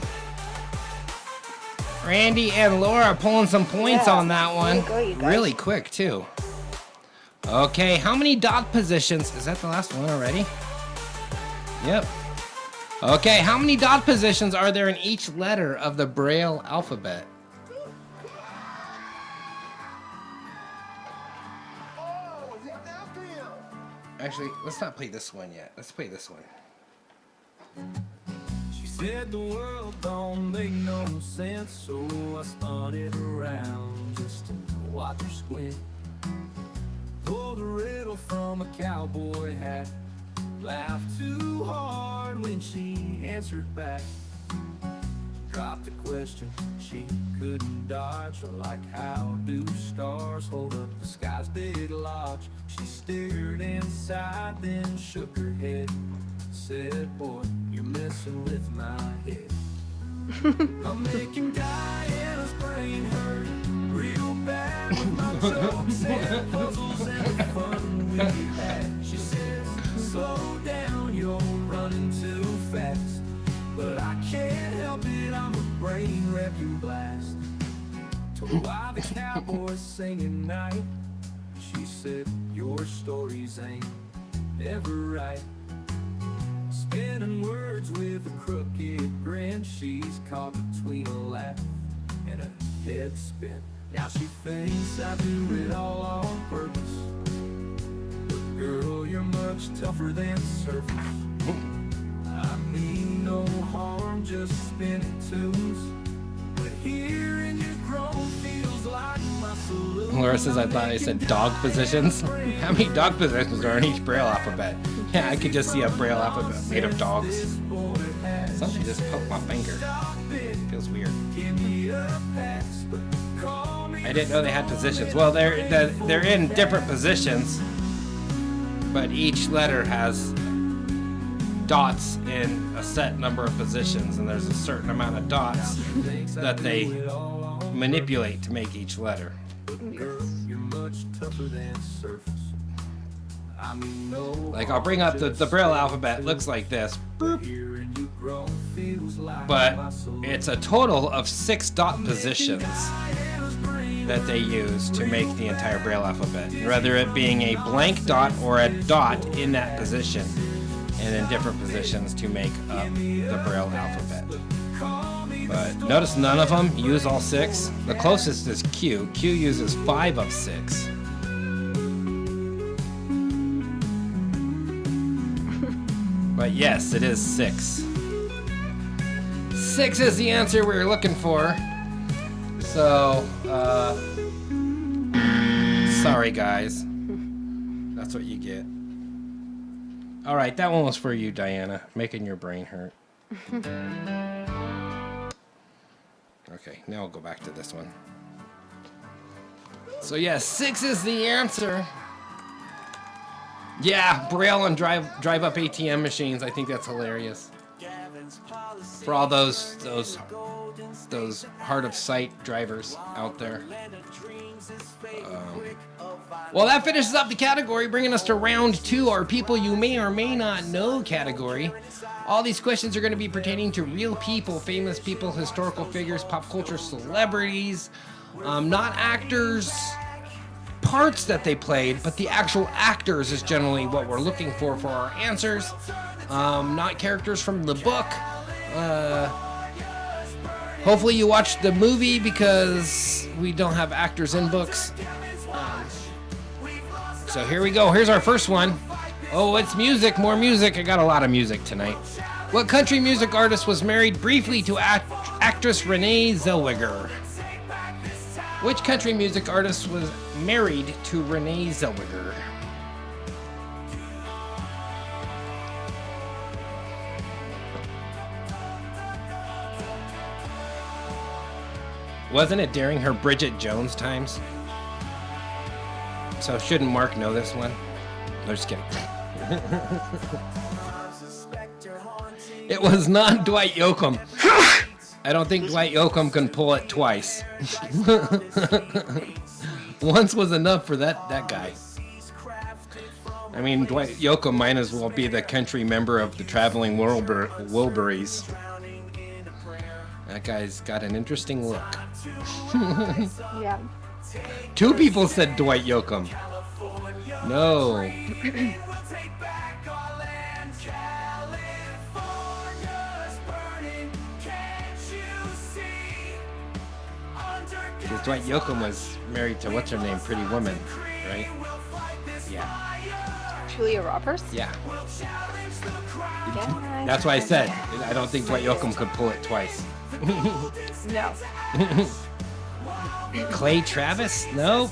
[SPEAKER 1] Randy and Laura pulling some points
[SPEAKER 2] Yeah,
[SPEAKER 1] on that one.
[SPEAKER 2] way to go, you guys.
[SPEAKER 1] Really quick too. Okay, how many dot positions? Is that the last one already? Yep. Okay, how many dot positions are there in each letter of the Braille alphabet? Actually, let's not play this one yet. Let's play this one.
[SPEAKER 3] She said the world don't make no sense, so I spun it around just to watch her squint. Pulled a riddle from a cowboy hat, laughed too hard when she answered back. Dropped a question she couldn't dodge, like how do stars hold up the sky's big lodge? She stared inside, then shook her head, said, boy, you're messing with my head. I'm making Diana's brain hurt real bad with my jokes and puzzles and the fun we had. She says, slow down, you're running too fast, but I can't help it, I'm a brain wrecking blast. Told why the cowboys sing at night. She said, your stories ain't ever right. Spinning words with a crooked grin, she's caught between a laugh and a head spin. Now she thinks I do it all on purpose, but girl, you're much tougher than surface. I mean no harm, just spinning tunes, but hearing you groan feels like my solution.
[SPEAKER 1] Laura says, I thought I said dog positions. How many dog positions are in each Braille alphabet? Yeah, I could just see a Braille alphabet made of dogs. Something just poked my finger. Feels weird. I didn't know they had positions. Well, they're in different positions, but each letter has dots in a set number of positions, and there's a certain amount of dots that they manipulate to make each letter.
[SPEAKER 3] You're much tougher than surface. I mean, no,
[SPEAKER 1] Like, I'll bring up the Braille alphabet. It looks like this. Boop.
[SPEAKER 3] hearing you groan feels like
[SPEAKER 1] But
[SPEAKER 3] my solution.
[SPEAKER 1] it's a total of 6 dot positions that they use to make the entire Braille alphabet. Whether it being a blank dot or a dot in that position, and in different positions to make up the Braille alphabet. But notice none of them use all 6. The closest is Q. Q uses 5 of 6. But yes, it is 6. 6 is the answer we were looking for. So, sorry guys. That's what you get. All right, that one was for you, Diana, making your brain hurt. Okay, now we'll go back to this one. So yeah, 6 is the answer. Yeah, Braille and drive up ATM machines. I think that's hilarious. For all those hard of sight drivers out there. Well, that finishes up the category, bringing us to round 2, our people you may or may not know category. All these questions are going to be pertaining to real people, famous people, historical figures, pop culture celebrities, not actors, parts that they played, but the actual actors is generally what we're looking for our answers. Not characters from the book. Hopefully you watched the movie because we don't have actors in books. So here we go. Here's our first one. Oh, it's music. More music. I got a lot of music tonight. What country music artist was married briefly to actress Renee Zellweger? Which country music artist was married to Renee Zellweger? Wasn't it during her Bridget Jones times? So shouldn't Mark know this one? No, just kidding. It was not Dwight Yoakam. I don't think Dwight Yoakam can pull it twice. Once was enough for that guy. I mean, Dwight Yoakam might as well be the country member of the Traveling Wilburys. That guy's got an interesting look.
[SPEAKER 2] Yeah.
[SPEAKER 1] 2 people said Dwight Yoakam. No. Because Dwight Yoakam was married to what's her name, Pretty Woman, right? Yeah.
[SPEAKER 2] Julia Roberts?
[SPEAKER 1] Yeah.
[SPEAKER 2] Yeah.
[SPEAKER 1] That's why I said I don't think Dwight Yoakam could pull it twice.
[SPEAKER 2] No.
[SPEAKER 1] Clay Travis? Nope.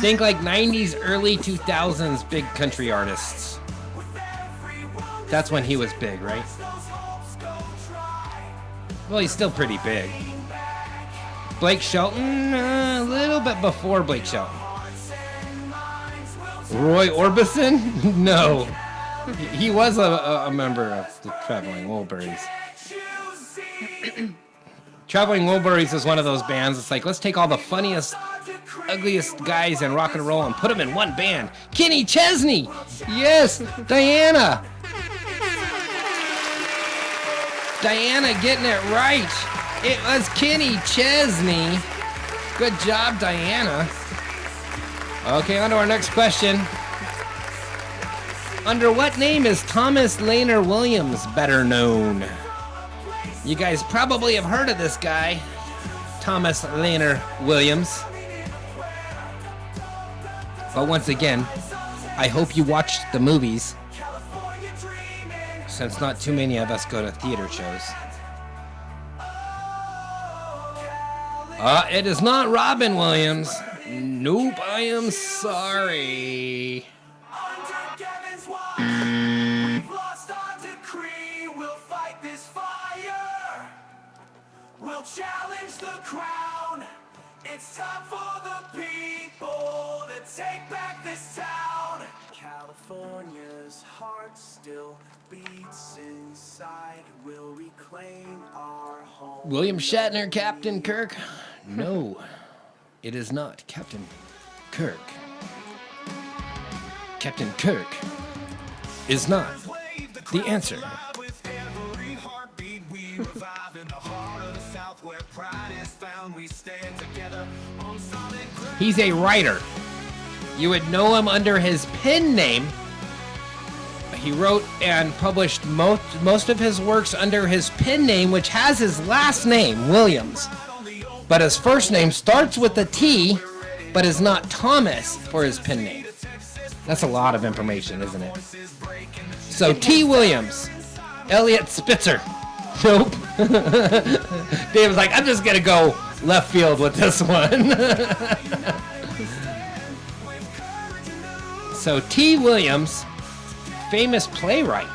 [SPEAKER 1] Think like 90s, early 2000s big country artists. That's when he was big, right? Well, he's still pretty big. Blake Shelton? A little bit before Blake Shelton. Roy Orbison? No. He was a member of the Traveling Wilburys. Traveling Wilburys is one of those bands. It's like, let's take all the funniest, ugliest guys in rock and roll and put them in one band. Kenny Chesney! Yes! Diana! Diana getting it right. It was Kenny Chesney. Good job, Diana. Okay, on to our next question. Under what name is Thomas Laner Williams better known? You guys probably have heard of this guy, Thomas Laner Williams. But once again, I hope you watched the movies, since not too many of us go to theater shows. It is not Robin Williams. Nope, I am sorry.
[SPEAKER 3] We'll challenge the crown. It's time for the people to take back this town. California's heart still beats inside. We'll reclaim our home.
[SPEAKER 1] William Shatner, Captain Kirk? No, it is not Captain Kirk. Captain Kirk is not the answer. He's a writer. You would know him under his pen name. He wrote and published most of his works under his pen name, which has his last name, Williams. But his first name starts with a T, but is not Thomas for his pen name. That's a lot of information, isn't it? So T. Williams, Elliot Spitzer. Nope. Dave was like, I'm just gonna go left field with this one. So T. Williams, famous playwright.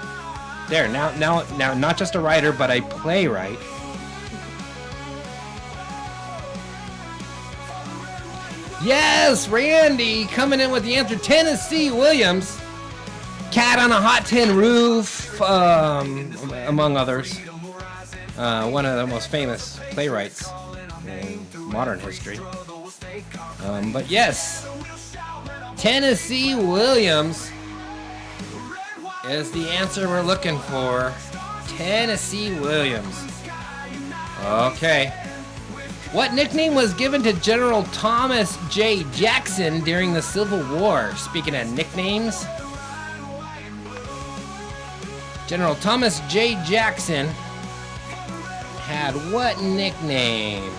[SPEAKER 1] There, now, not just a writer, but a playwright. Yes, Randy coming in with the answer. Tennessee Williams, Cat on a Hot Tin Roof, among others. One of the most famous playwrights in modern history. But yes, Tennessee Williams is the answer we're looking for. Tennessee Williams. Okay. What nickname was given to General Thomas J. Jackson during the Civil War? Speaking of nicknames, General Thomas J. Jackson had what nickname?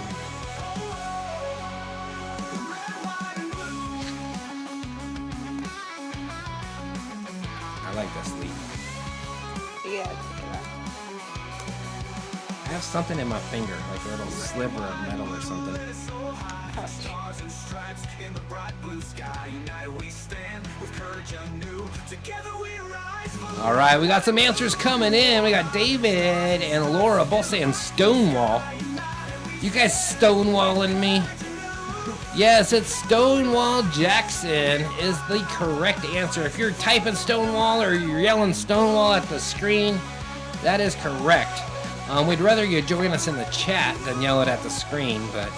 [SPEAKER 1] I like this lead.
[SPEAKER 2] Yeah.
[SPEAKER 1] I have something in my finger, like a little sliver of metal or something. All right, we got some answers coming in. We got David and Laura both saying Stonewall. You guys stonewalling me? Yes, it's Stonewall Jackson is the correct answer. If you're typing Stonewall or you're yelling Stonewall at the screen, That is correct. We'd rather you join us in the chat than yell it at the screen, but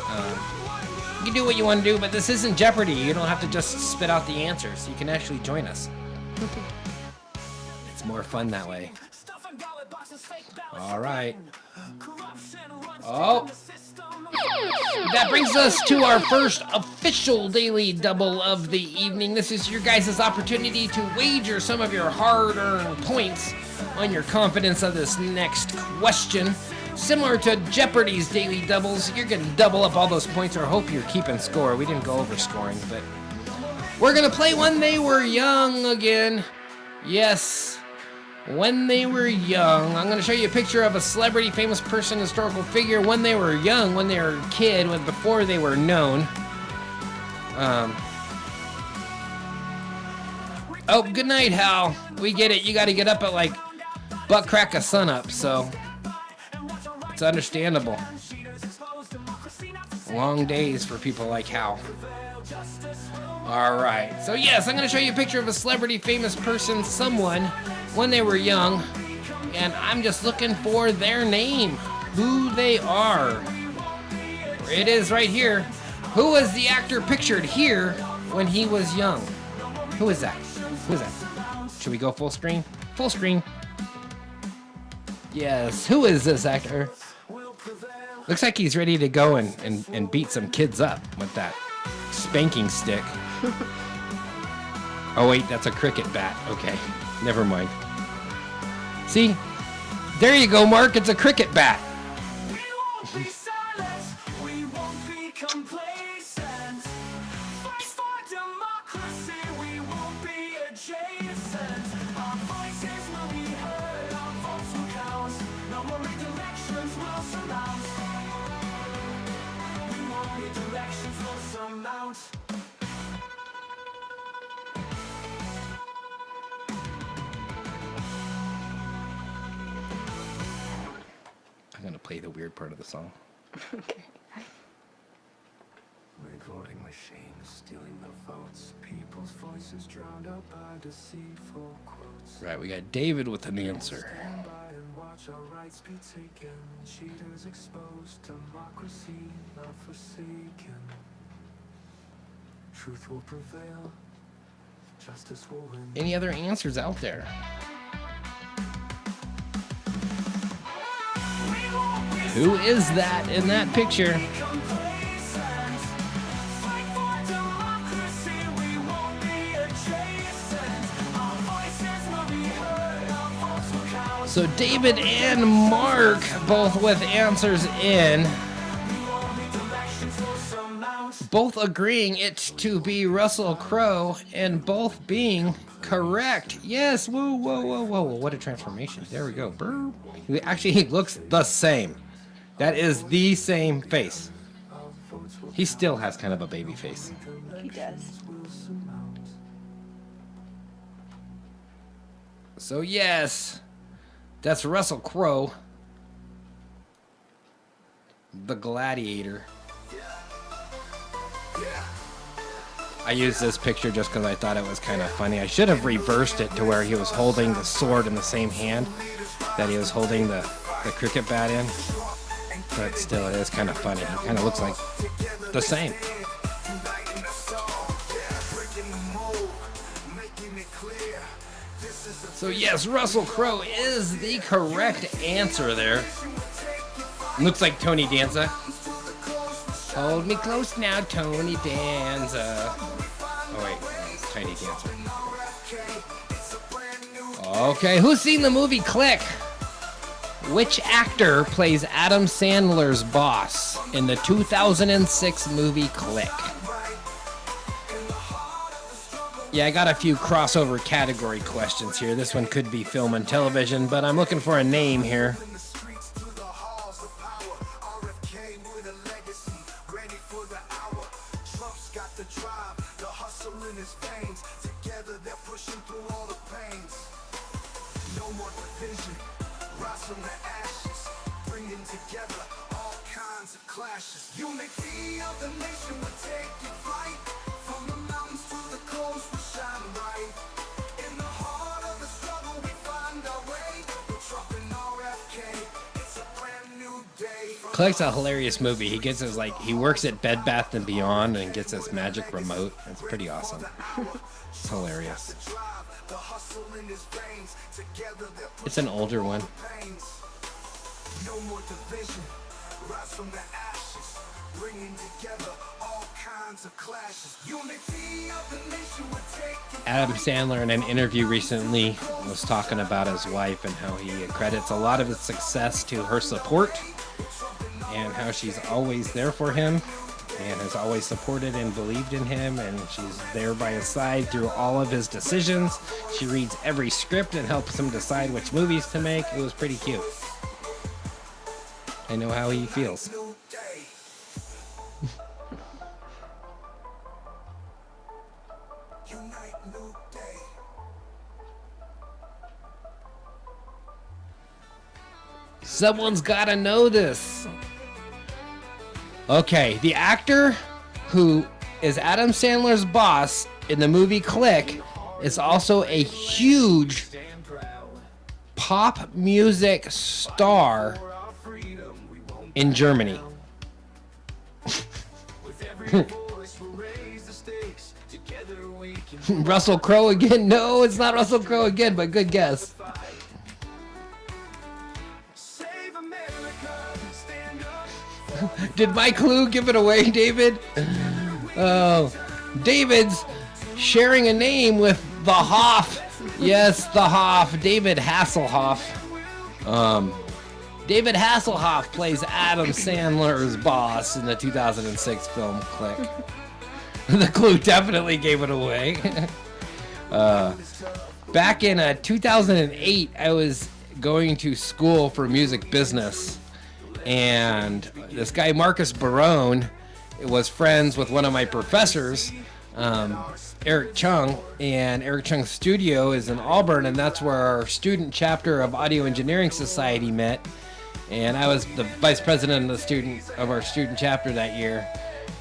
[SPEAKER 1] you can do what you want to do, but this isn't Jeopardy. You don't have to just spit out the answers. You can actually join us. It's more fun that way. All right. Oh. That brings us to our first official daily double of the evening. This is your guys' opportunity to wager some of your hard-earned points on your confidence of this next question. Similar to Jeopardy's daily doubles, you're going to double up all those points, or hope you're keeping score. We didn't go over scoring, but we're going to play When They Were Young again. Yes, when they were young. I'm going to show you a picture of a celebrity, famous person, historical figure when they were young, when they were a kid, before they were known. Oh, good night, Hal. We get it. You got to get up at like butt crack of sunup, so it's understandable. Long days for people like Hal. All right. So yes, I'm going to show you a picture of a celebrity, famous person, someone when they were young, and I'm just looking for their name, who they are. It is right here. Who was the actor pictured here when he was young? Who is that? Who is that? Should we go full screen? Full screen. Yes, who is this actor? Looks like he's ready to go and beat some kids up with that spanking stick. Oh wait, that's a cricket bat. Okay, never mind. See? There you go, Mark. It's a cricket bat.
[SPEAKER 3] We won't be silent, we won't be complacent. Fight for democracy, we won't be adjacent. Our voices will be heard, our votes will count. No more redirections will surmount. We won't redirections will surmount.
[SPEAKER 1] I'm gonna play the weird part of the song.
[SPEAKER 2] Okay.
[SPEAKER 3] Recording machines stealing the votes. People's voices drowned out by deceitful quotes.
[SPEAKER 1] Right, we got David with an answer.
[SPEAKER 3] Stand by and watch our rights be taken. Cheaters exposed, democracy not forsaken. Truth will prevail, justice will win.
[SPEAKER 1] Any other answers out there? Who is that in that picture? So David and Mark both with answers in. Both agreeing it to be Russell Crowe and both being correct. Yes, whoa, whoa, whoa, whoa. What a transformation. There we go. Brr. Actually, he looks the same. That is the same face. He still has kind of a baby face.
[SPEAKER 2] He does.
[SPEAKER 1] So yes, that's Russell Crowe, the gladiator. I used this picture just because I thought it was kind of funny. I should have reversed it to where he was holding the sword in the same hand that he was holding the cricket bat in. But still, it is kind of funny. He kind of looks like the same. So yes, Russell Crowe is the correct answer there. Looks like Tony Danza. Hold me close now, Tony Danza. Oh wait, it's Tiny Dancer. Okay, who's seen the movie Click? Which actor plays Adam Sandler's boss in the 2006 movie Click? Yeah, I got a few crossover category questions here. This one could be film and television, but I'm looking for a name here.
[SPEAKER 3] Unity of the nation will take your flight. From the mountains to the coast, we shine bright. In the heart of the struggle, we find our way. We're trucking our
[SPEAKER 1] Click's a hilarious movie. He gets his he works at Bed Bath and Beyond and gets this magic remote. It's pretty awesome. It's hilarious. It's an older one.
[SPEAKER 3] No more division, rise from the ashes, bringing together all kinds of clashes. Unity of the nation would take you.
[SPEAKER 1] Adam Sandler in an interview recently was talking about his wife and how he credits a lot of his success to her support and how she's always there for him and has always supported and believed in him, and she's there by his side through all of his decisions. She reads every script and helps him decide which movies to make. It was pretty cute. I know how he feels.
[SPEAKER 3] New day. Unite, new day.
[SPEAKER 1] Someone's gotta know this. Okay, the actor who is Adam Sandler's boss in the movie Click is also a huge pop music star in Germany. Russell Crowe again? No, it's not Russell Crowe again, but good guess.
[SPEAKER 3] Save America, stand up.
[SPEAKER 1] Did my clue give it away, David? Oh, David's sharing a name with the Hoff. Yes, the Hoff. David Hasselhoff. David Hasselhoff plays Adam Sandler's boss in the 2006 film Click. The clue definitely gave it away. Back in 2008, I was going to school for music business, and this guy Marcus Barone was friends with one of my professors, Eric Chung, and Eric Chung's studio is in Auburn, and that's where our student chapter of Audio Engineering Society met. And I was the vice president of our student chapter that year.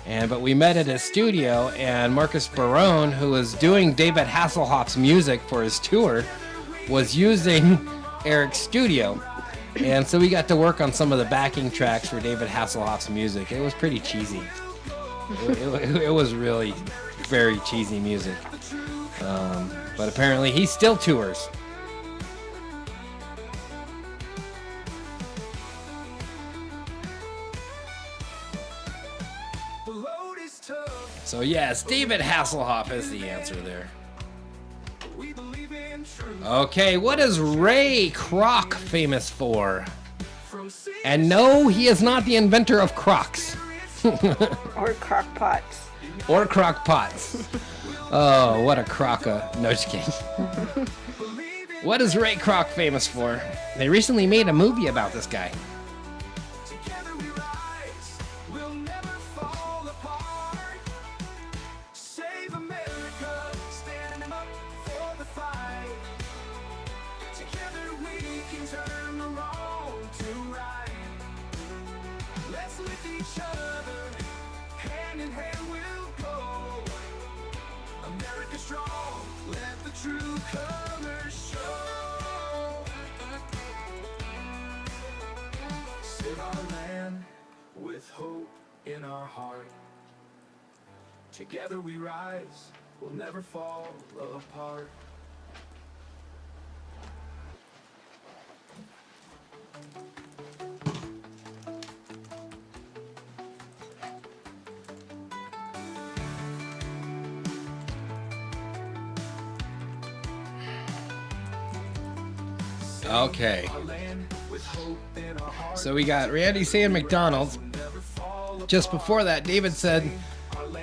[SPEAKER 1] But we met at his studio, and Marcus Barone, who was doing David Hasselhoff's music for his tour, was using Eric's studio. And so we got to work on some of the backing tracks for David Hasselhoff's music. It was pretty cheesy. It was really very cheesy music. But apparently he still tours.
[SPEAKER 3] The road is tough.
[SPEAKER 1] So yes, David Hasselhoff is the answer there.
[SPEAKER 3] We believe in truth.
[SPEAKER 1] Okay, what is Ray Kroc famous for?
[SPEAKER 3] From sea
[SPEAKER 1] And no, he is not the inventor of Crocs.
[SPEAKER 2] Or crock pots.
[SPEAKER 1] Or crock pots. Oh, what a croca. No, just kidding. What is Ray Kroc famous for? They recently made a movie about this guy.
[SPEAKER 3] together we rise. We'll never fall apart. Save America, stand up for the fight. Together we can turn the wrong to right. Let's lift each other, hand in hand we'll go. America strong, let the true colors show. Save our land with hope in our heart. Together we rise, we'll never fall apart.
[SPEAKER 1] Okay.
[SPEAKER 3] Our land with hope in our heart.
[SPEAKER 1] So we got Randy saying McDonald's.
[SPEAKER 3] Never fall
[SPEAKER 1] Just before that, David said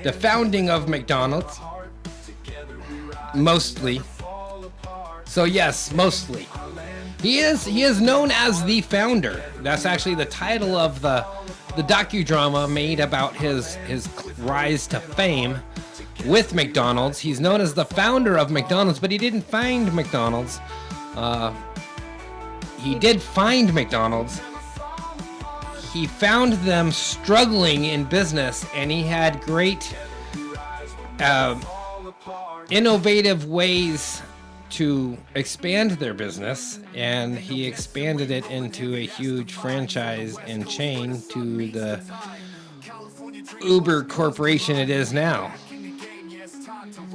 [SPEAKER 1] the founding of McDonald's.
[SPEAKER 3] apart. Together we rise,
[SPEAKER 1] Mostly.
[SPEAKER 3] fall apart.
[SPEAKER 1] So yes, mostly. He is known as the founder. That's actually the title of the docudrama made about his rise to fame with McDonald's. He's known as the founder of McDonald's, but he didn't find McDonald's. He did find McDonald's. He found them struggling in business, and he had great innovative ways to expand their business, and he expanded it into a huge franchise and chain to the Uber corporation it is now.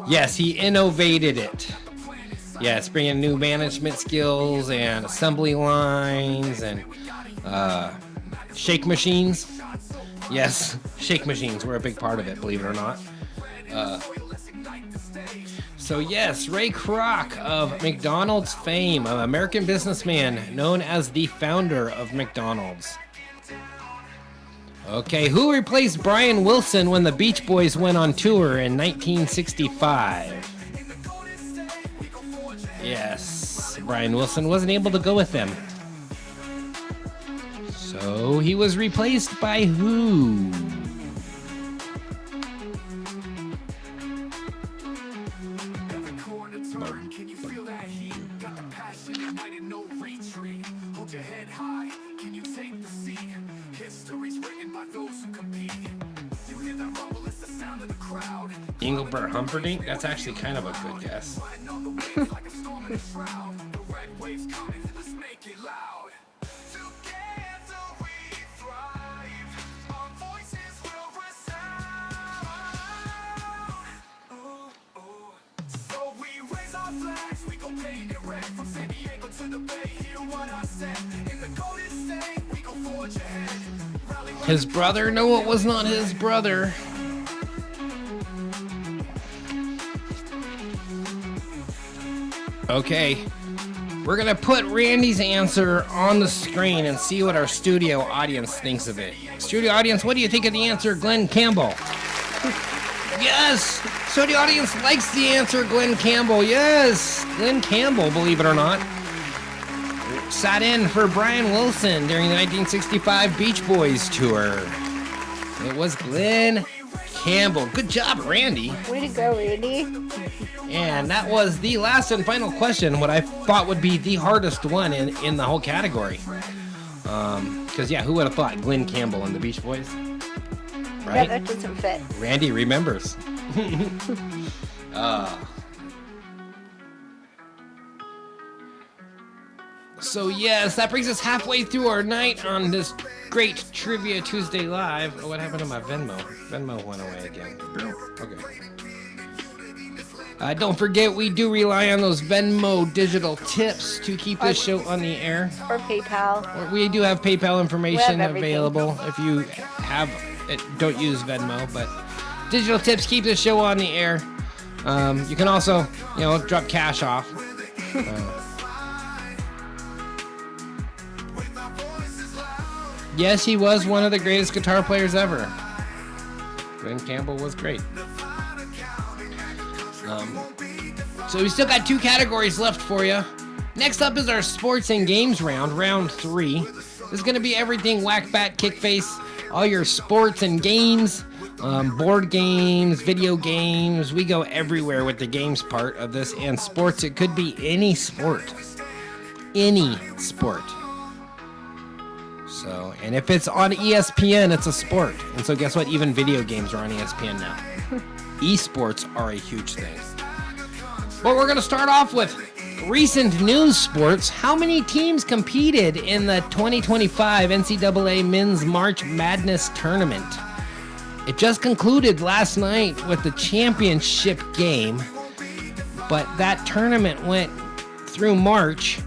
[SPEAKER 1] Yes, he innovated it. Yes, bringing new management skills and assembly lines and shake machines. Yes, shake machines were a big part of it, believe it or not. So yes, Ray Kroc of McDonald's fame, an American businessman known as the founder of McDonald's. Okay, who replaced Brian Wilson when the Beach Boys went on tour in 1965? Yes, Brian Wilson wasn't able to go with them. So he was replaced by who? Engelbert Humperdinck? That's actually kind of a good guess. His brother? No, it was not his brother. Okay, we're gonna put Randy's answer on the screen and see what our studio audience thinks of it. Studio audience, what do you think of the answer, Glenn Campbell? Yes! Studio audience likes the answer, Glenn Campbell. Yes! Glenn Campbell, believe it or not, sat in for Brian Wilson during the 1965 Beach Boys tour. It was Glenn Campbell. Good job, Randy.
[SPEAKER 2] Way to go, Randy.
[SPEAKER 1] And that was the last and final question, what I thought would be the hardest one in the whole category. Because, yeah, who would have thought Glenn Campbell and the Beach Boys? Right?
[SPEAKER 2] Yeah, that doesn't fit.
[SPEAKER 1] Randy remembers. So, yes, that brings us halfway through our night on this great Trivia Tuesday Live. Oh, what happened to my Venmo? Venmo went away again. Okay. Don't forget, we do rely on those Venmo digital tips to keep this show on the air.
[SPEAKER 2] Or PayPal.
[SPEAKER 1] We do have PayPal information
[SPEAKER 2] everything.
[SPEAKER 1] available if you have it. Don't use Venmo, but digital tips keep this show on the air. You can also, drop cash off. Yes, he was one of the greatest guitar players ever. Glenn Campbell was great. So we still got 2 categories left for you. Next up is our sports and games round 3. This is going to be everything whack, bat, kick face, all your sports and games, board games, video games. We go everywhere with the games part of this. And sports, it could be any sport. Any sport. So, and if it's on ESPN, it's a sport. And so guess what? Even video games are on ESPN now. Esports are a huge thing. But we're going to start off with recent news sports. How many teams competed in the 2025 NCAA Men's March Madness Tournament? It just concluded last night with the championship game, but that tournament went through March.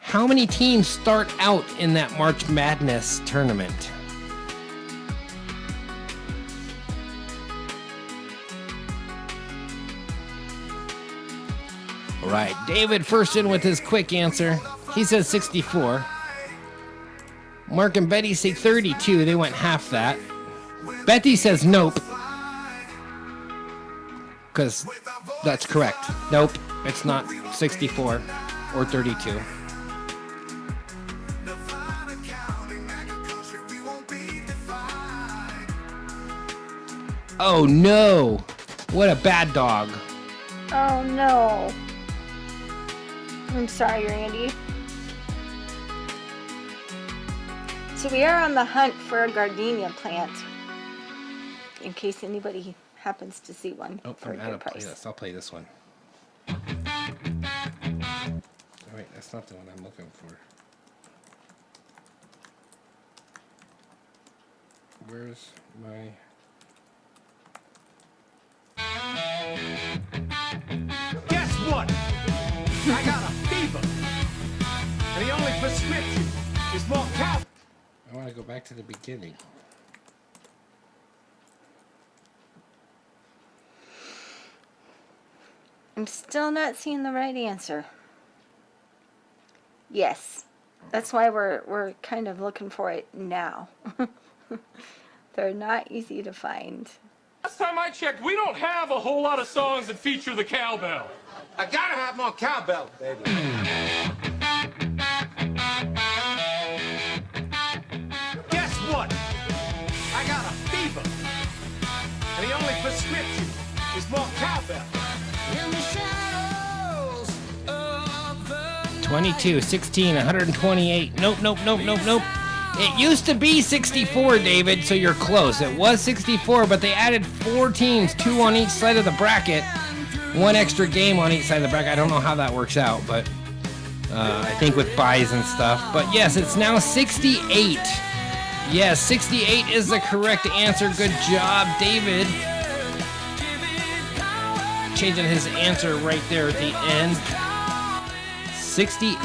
[SPEAKER 1] How many teams start out in that March Madness tournament? All right, David first in with his quick answer. He says 64. Mark and Betty say 32. They went half that. Betty says nope. Because that's correct. Nope, it's not 64 or 32. Oh no! What a bad dog.
[SPEAKER 2] Oh no. I'm sorry, Randy. So we are on the hunt for a gardenia plant, in case anybody happens to see one
[SPEAKER 1] Oh,
[SPEAKER 2] for a
[SPEAKER 1] I'm out
[SPEAKER 2] good
[SPEAKER 1] of play
[SPEAKER 2] price.
[SPEAKER 1] this. I'll play this one. That's not the one I'm looking for. Where's my...
[SPEAKER 4] Guess what? I got a fever. And the only prescription is more cow.
[SPEAKER 1] I want to go back to the beginning.
[SPEAKER 2] I'm still not seeing the right answer. Yes. That's why we're kind of looking for it now. They're not easy to find.
[SPEAKER 6] Last time I checked, we don't have a whole lot of songs that feature the cowbell.
[SPEAKER 7] I gotta have more cowbell, baby.
[SPEAKER 4] Guess what? I got a fever. And the only prescription is more cowbell.
[SPEAKER 1] 22, 16, 128. Nope. It used to be 64, David, so you're close. It was 64, but they added 4 teams, 2 on each side of the bracket. 1 extra game on each side of the bracket. I don't know how that works out, but I think with buys and stuff. But yes, it's now 68. Yes, 68 is the correct answer. Good job, David. Changing his answer right there at the end. 68.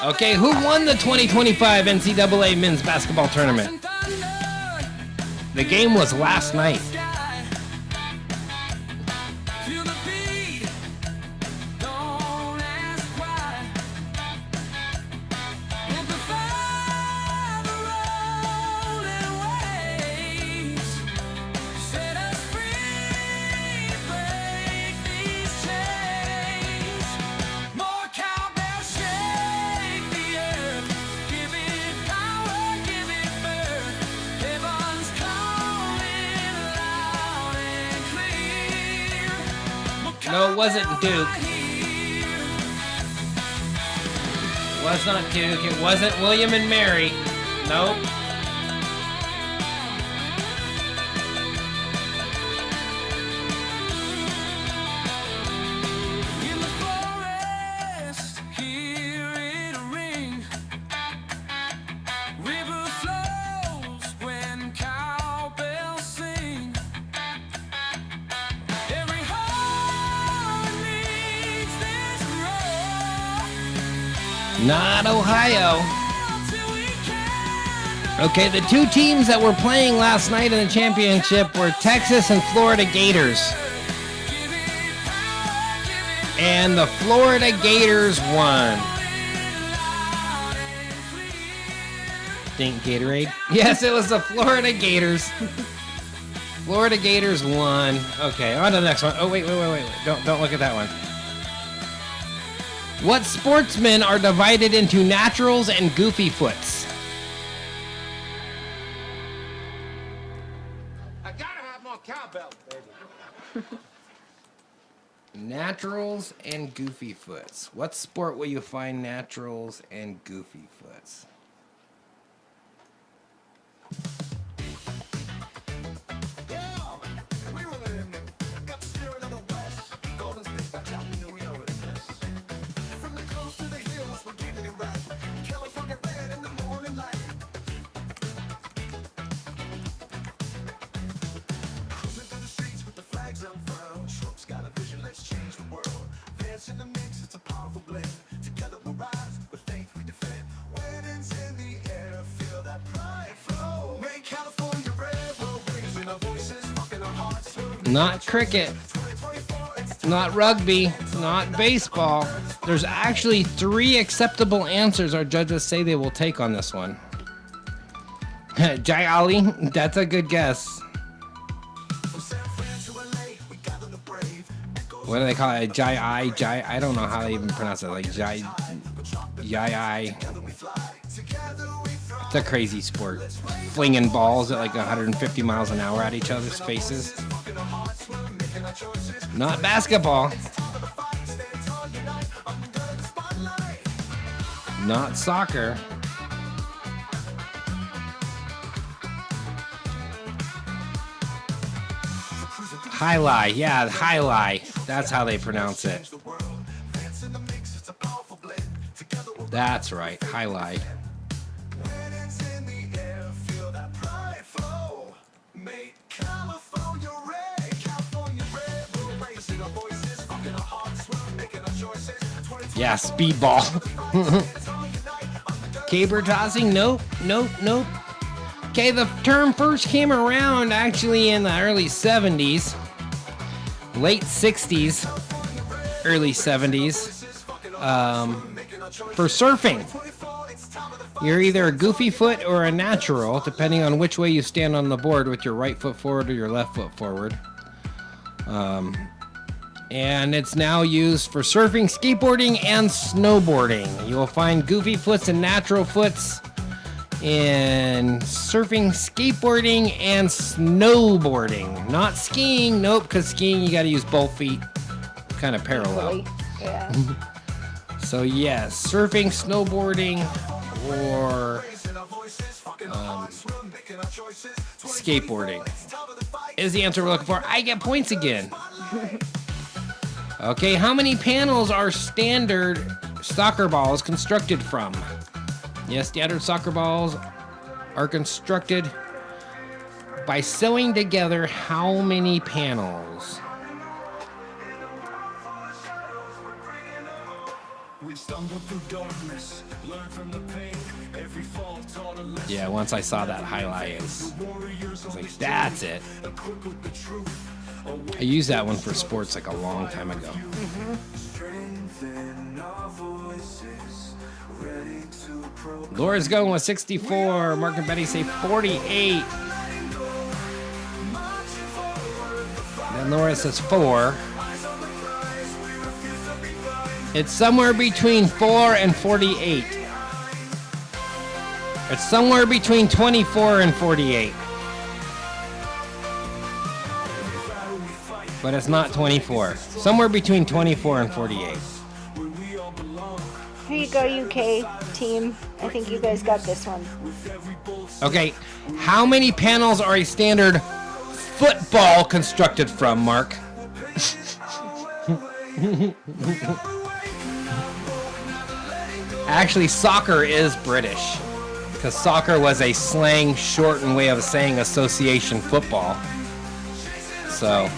[SPEAKER 1] Okay, who won the 2025 NCAA men's basketball tournament? The game was last night. No, it wasn't Duke. It was not Duke. It wasn't William and Mary. Nope. Not Ohio. Okay, the 2 teams that were playing last night in the championship were Texas and Florida Gators. And the Florida Gators won. Think Gatorade? Yes, it was the Florida Gators. Florida Gators won. Okay, on to the next one. Oh, wait. Don't look at that one. What sportsmen are divided into naturals and goofy foots?
[SPEAKER 7] I gotta have more cowbell, baby.
[SPEAKER 1] Naturals and goofy foots. What sport will you find naturals and goofy foots? Not cricket, not rugby, not baseball. There's actually 3 acceptable answers our judges say they will take on this one. Jai Ali, that's a good guess. What do they call it? Jai, I don't know how they even pronounce it. Like Jai. It's a crazy sport. Flinging balls at like 150 miles an hour at each other's faces. Not basketball. Not soccer. Highlight, yeah, highlight. That's how they pronounce it. That's right, highlight.
[SPEAKER 3] Hands in the air, feel that pride flow. Make California red, California red. We're raising our voices, fucking our hearts, we're making our choices. 22
[SPEAKER 1] Yeah, speedball. Caber tossing? Nope. Okay, the term first came around actually in the early 70s, late 60s, early 70s, for surfing. You're either a goofy foot or a natural, depending on which way you stand on the board with your right foot forward or your left foot forward. And it's now used for surfing, skateboarding, and snowboarding. You will find goofy foots and natural foots in surfing, skateboarding, and snowboarding. Not skiing, nope, because skiing you got to use both feet, kind of parallel.
[SPEAKER 2] Yeah.
[SPEAKER 1] So yes, surfing, snowboarding, or skateboarding is the answer we're looking for. I get points again. Okay, how many panels are standard soccer balls constructed from? Yes, standard soccer balls are constructed by sewing together how many panels? Yeah, once I saw that highlight, I was like, that's it. I used that one for sports like a long time ago. Laura's going with 64. Mark and Betty say 48. Then Laura says 4. It's somewhere between 4 and 48. It's somewhere between 24 and 48. But it's not 24. Somewhere between 24 and 48.
[SPEAKER 2] Here you go, UK team. I think you guys got this one.
[SPEAKER 1] Okay, how many panels are a standard football constructed from, Mark? Actually, soccer is British, because soccer was a slang shortened way of saying association football. So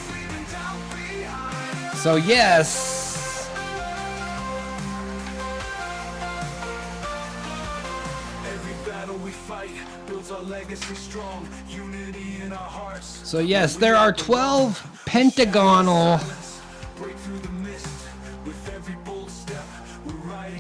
[SPEAKER 1] yes. So yes, there are 12 pentagonal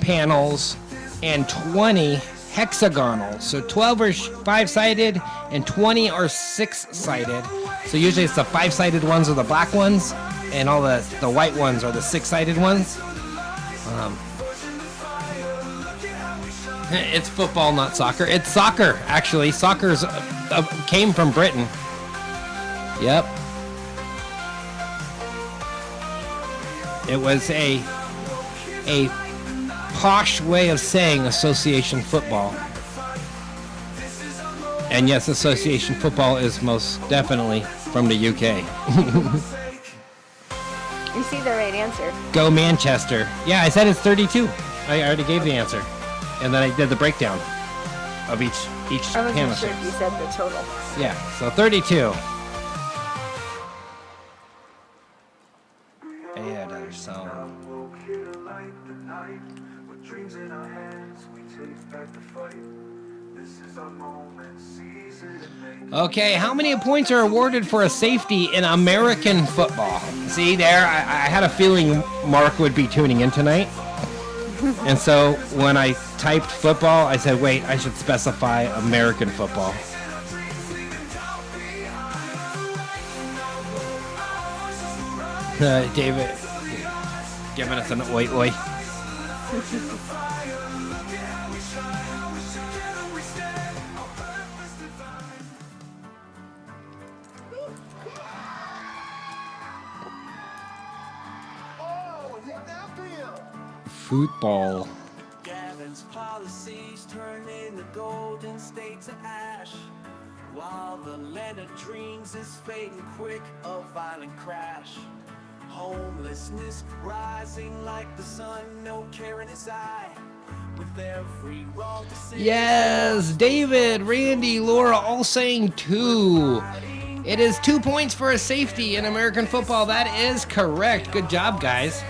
[SPEAKER 1] panels and 20 hexagonal. So 12 are 5-sided and 20 are 6-sided. So usually it's the 5-sided ones are the black ones, and all the white ones are the 6-sided ones. It's football, not soccer. It's soccer, actually. Soccer's came from Britain. Yep. It was a posh way of saying association football. And yes, association football is most definitely from the UK.
[SPEAKER 2] You see the right answer.
[SPEAKER 1] Go Manchester. Yeah, I said it's 32. I already gave the answer. And then I did the breakdown of each
[SPEAKER 2] I wasn't
[SPEAKER 1] panel.
[SPEAKER 2] sure if you said the total.
[SPEAKER 1] Yeah, so 32. Yeah, another song. Okay, how many points are awarded for a safety in American football? See there, I had a feeling Mark would be tuning in tonight. And so when I typed football, I said, wait, I should specify American football. David giving us an oi oi. Football.
[SPEAKER 3] Gavin's policies turning the Golden State to ash, while the land of dreams is fading quick, a violent crash. Homelessness rising like the sun, no care in his eye. with every wrong decision.
[SPEAKER 1] Yes, David, Randy, Laura all saying 2. It is 2 points for a safety in American football. That is correct. Good job, guys.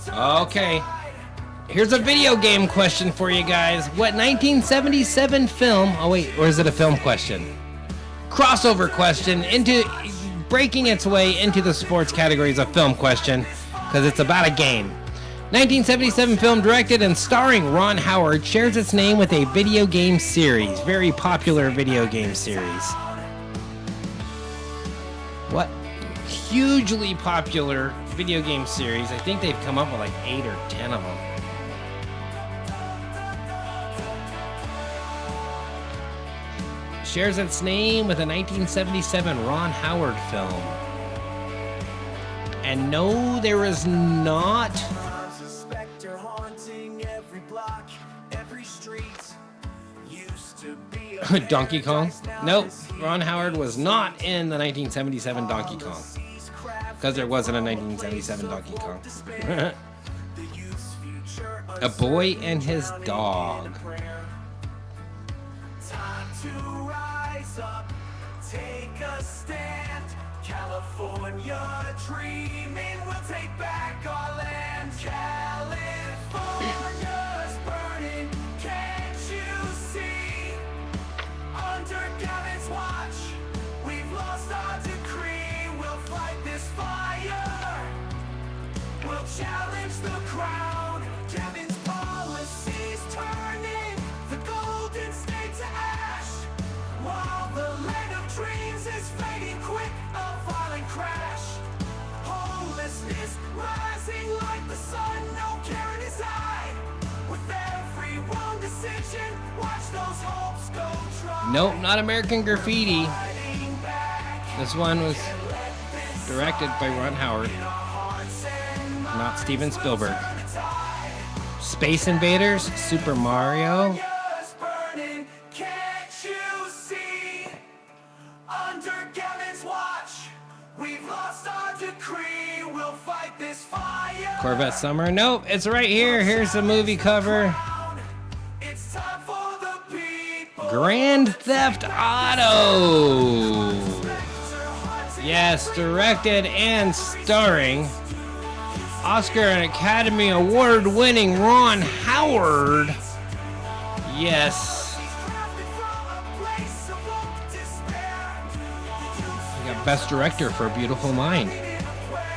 [SPEAKER 1] Okay. Here's a video game question for you guys. What 1977 film... Oh, wait. Or is it a film question? Crossover question into... Breaking its way into the sports category is a film question because it's about a game. 1977 film directed and starring Ron Howard shares its name with a video game series. Very popular video game series. What hugely popular video game series. I think they've come up with like 8 or 10 of them. Shares its name with a 1977 Ron Howard film. And no, there is not. Donkey Kong? Nope. Ron Howard was not in the 1977 Donkey Kong. Because there wasn't a 1977 Donkey Kong. A Boy and His Dog.
[SPEAKER 3] Time to rise up, take a stand. California dreaming, we'll take back our land. California's burning, can't you see? Under Gavin's watch, we've lost our decree. We'll fight this fire, we'll challenge the crown. Gavin's policies turning the Golden State to ash, while the land of dreams is fading quick, a violent crash. Homelessness rising like the sun, no care in his eye. With every wrong decision, watch those hopes go dry.
[SPEAKER 1] Nope, not American Graffiti. This one was directed by Ron Howard, not Steven Spielberg. Space Invaders, Super Mario. Corvette Summer. Nope, it's right here. Here's the movie cover. Grand Theft Auto. Yes, directed and starring Oscar and Academy Award winning Ron Howard. Yes. We got Best Director for A Beautiful Mind.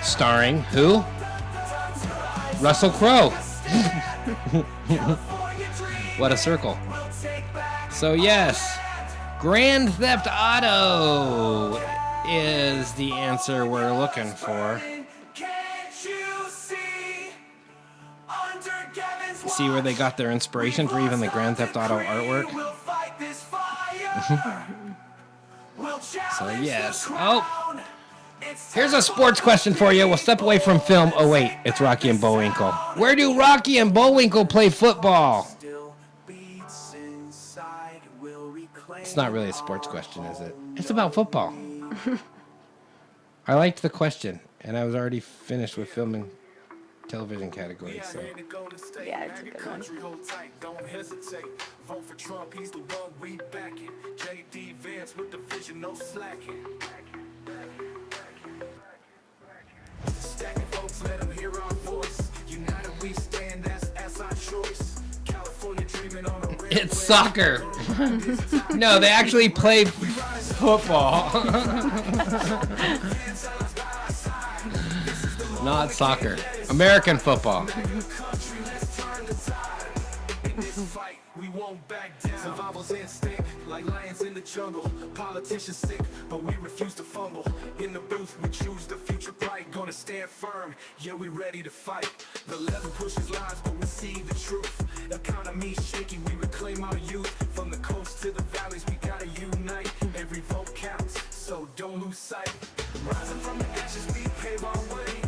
[SPEAKER 1] Starring who? Russell Crowe. What a circle. So yes, Grand Theft Auto is the answer we're looking for. See where they got their inspiration for even the Grand Theft Auto artwork? So yes. Oh, here's a sports question for you. We'll step away from film. Oh wait, it's Rocky and Bullwinkle. Where do Rocky and Bullwinkle play football? It's not really a sports question, is it? It's about football. I liked the question, and I was already finished with filming television categories. So.
[SPEAKER 2] Yeah, it's a good one.
[SPEAKER 3] Don't hesitate. Vote for Trump, he's the one we backing. JD Vance with the vision, no slacking. Stacking folks, let them hear our voice. United we stand, that's our choice. California dreaming on a real
[SPEAKER 1] It's soccer. No, they actually play football. Not soccer. American football.
[SPEAKER 3] We won't back down. Survival's instinct, like lions in the jungle. Politicians sick, but we refuse to fumble. In the booth, we choose the future bright. Gonna stand firm, yeah, we ready to fight. The leather pushes lies, but we see the truth. Economy shaky, we reclaim our youth. From the coast to the valleys, we gotta unite. Every vote counts, so don't lose sight. Rising from the ashes, we pave our way.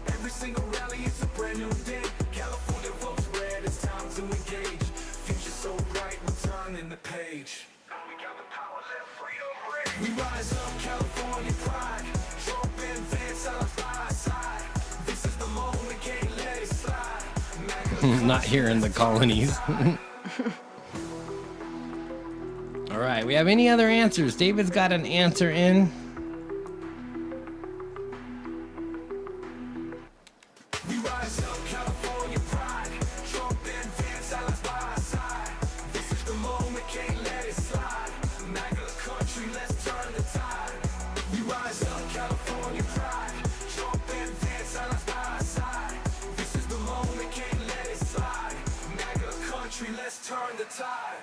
[SPEAKER 3] Every single rally, it's a brand new day. California votes red, it's time to engage. Future so bright, we're turning the page. We got the power, let freedom ring. We rise up, California pride. Trump and Vance side by side. This is the moment, can't let it slide. MAGA
[SPEAKER 1] Not here in the colonies. All right, we have any other answers? David's got an answer in.
[SPEAKER 3] We rise up, California pride. Trump and Vance, allies by our side. This is the moment, can't let it slide. MAGA country, let's turn the tide. We rise up, California pride. Trump and Vance, allies by our side. This is the moment, can't let it slide. MAGA country, let's turn the tide.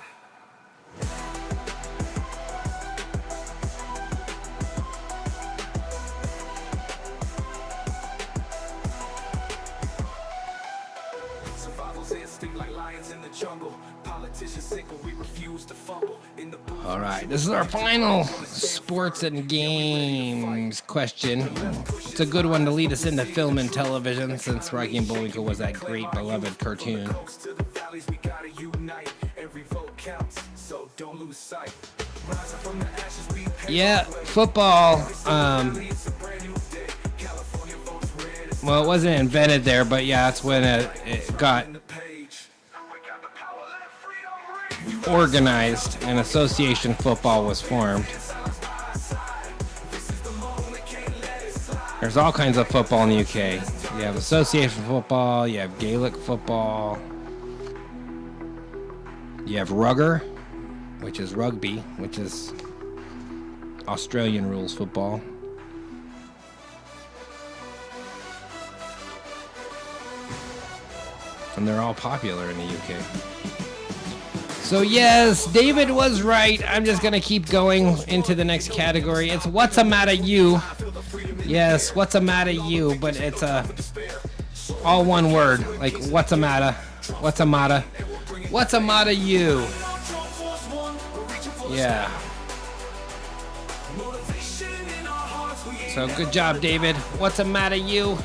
[SPEAKER 3] Survival's instinct like lions in the jungle. Politicians signal we refuse to fumble. In the booth,
[SPEAKER 1] All right, this is our final sports and games question. It's a good one to lead us into film and television, since Rocky and Bullwinkle was that great beloved cartoon.
[SPEAKER 3] to the valleys, we gotta unite. Every vote counts, so don't lose sight. Rising from the ashes, we pay.
[SPEAKER 1] Yeah, football.
[SPEAKER 3] It's a brand new day. California votes red. It's
[SPEAKER 1] Well, it wasn't invented there, but yeah, that's when it got
[SPEAKER 3] in the page. We got the power, let freedom ring.
[SPEAKER 1] organized and association football was formed. There's all kinds of football in the UK. You have association football, you have Gaelic football, you have rugger, which is rugby, which is Australian rules football. And they're all popular in the UK. So yes, David was right. I'm just gonna keep going into the next category. It's what's a matter you. Yes, what's a matter you, but it's all one word. Like what's a matter? What's a matter? What's a matter you? Yeah. So good job, David. What's a matter you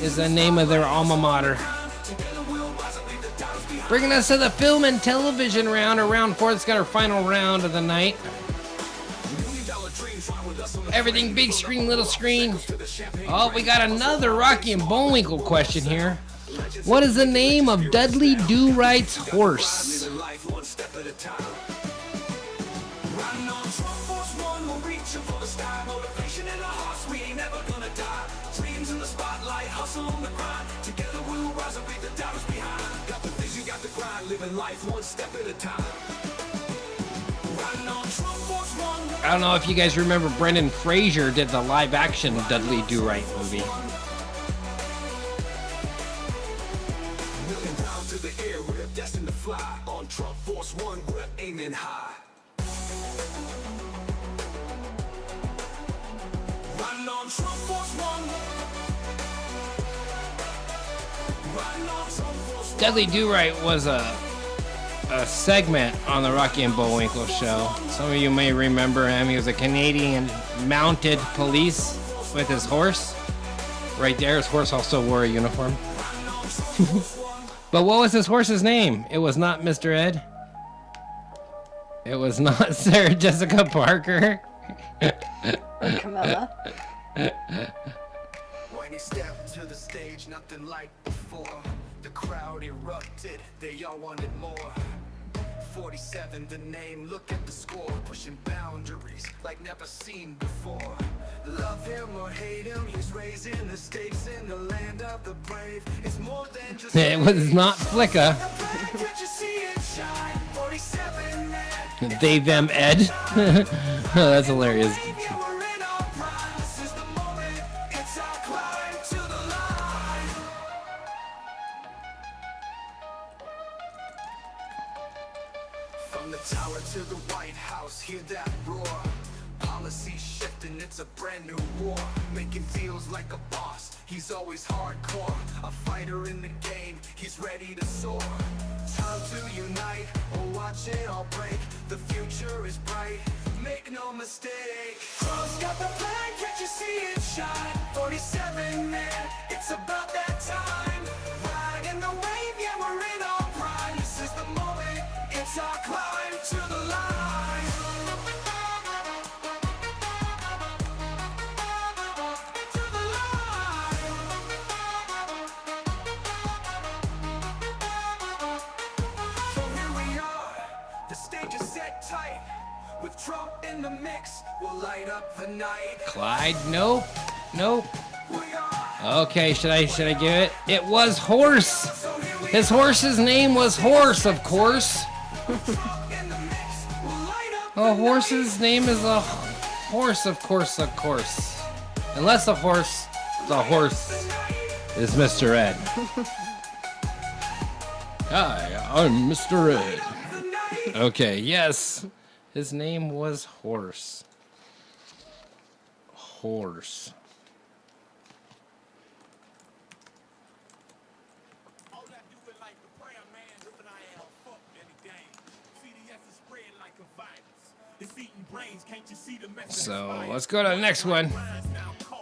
[SPEAKER 1] is the name of their alma mater. Bringing us to the film and television round, or round 4. It's got our final round of the night. Everything big screen, little screen. Oh, we got another Rocky and Bullwinkle question here. What is the name of Dudley Do-Right's horse? I don't know if you guys remember, Brendan Fraser did the live-action Dudley Do-Right movie.
[SPEAKER 3] To the air, we're destined to fly. On Trump Force One, we're aiming high. Riding on Trump Force One. Riding on Trump Force One.
[SPEAKER 1] Dudley Do-Right was a segment on the Rocky and Bullwinkle show. Some of you may remember him. He was a Canadian mounted police with his horse. Right there, his horse also wore a uniform. But what was his horse's name? It was not Mr. Ed. It was not Sarah Jessica Parker.
[SPEAKER 2] Or Camilla.
[SPEAKER 3] When he stepped to the stage, nothing like before. The crowd erupted, they all wanted more. 47, the name, look at the score. Pushing boundaries like never seen before. Love him or hate him, he's raising the stakes in the land of the brave. It's more than just
[SPEAKER 1] It was not Flicka.
[SPEAKER 3] Can't you see it shine? 47 man.
[SPEAKER 1] They, them, Ed. Oh, that's hilarious.
[SPEAKER 3] Yeah, we're in our prime. This is the moment. It's our climb to the line. From the tower to the White House, hear that roar. Policy shifting, it's a brand new war. Making deals like a boss, he's always hardcore. A fighter in the game, he's ready to soar. Time to unite, or watch it all break. The future is bright, make no mistake. Trump's got the plan, can't you see it shine? 47 man, it's about that time. Riding the wave, yeah, we're in our prime. This is the moment, it's our climb to the line. To the line. tight. With Trump in the mix, we'll light up the night.
[SPEAKER 1] Clyde? Nope. Nope.
[SPEAKER 3] We are
[SPEAKER 1] Okay, should I give it? It was Horse. His horse's name was Horse, of course.
[SPEAKER 3] in the mix, we'll light up
[SPEAKER 1] A horse's name is a horse, of course, of course. Unless the horse is Mr. Ed. Hi, I'm Mr. Ed.
[SPEAKER 3] the night.
[SPEAKER 1] Okay, yes. His name was Horse. Horse.
[SPEAKER 4] All I do is like the prayer man, if I am fucked in the game. CDS is spread like a virus. It's eating brains, can't you see the message?
[SPEAKER 1] So let's go to the next one.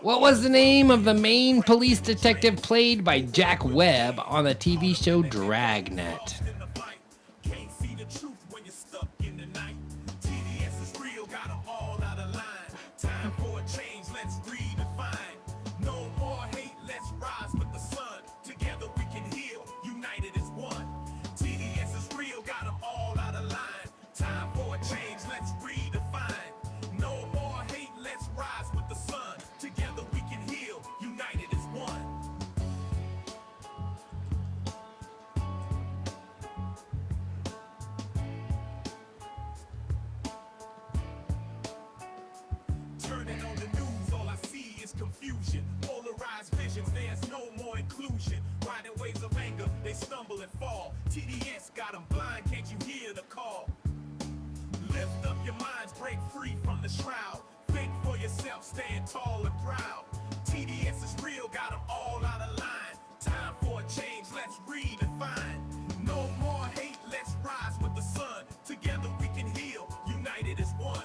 [SPEAKER 1] What was the name of the main police detective played by Jack Webb on the TV show Dragnet?
[SPEAKER 4] In the fight, can't see the truth when you're stuck in the night. TDS is real, got 'em all out of line. Time for a change, let's redefine. No more hate, let's rise with the sun. Together we can heal, united as one. TDS is real, got 'em all out of line. Time for a change, let's redefine. No more hate, let's rise with the sun. Together we can heal, united as one. Turning on the news, all I see is confusion. Polarized visions, there's no more inclusion. Riding waves of anger, they stumble and fall. TDS got 'em blind, can't you hear the call? Lift up your minds, break free from the shroud. Think for yourself, stand tall and proud. TDS is real, got 'em all out of line. Time for a change, let's redefine. No more hate, let's rise with the sun. Together we can heal, united as one.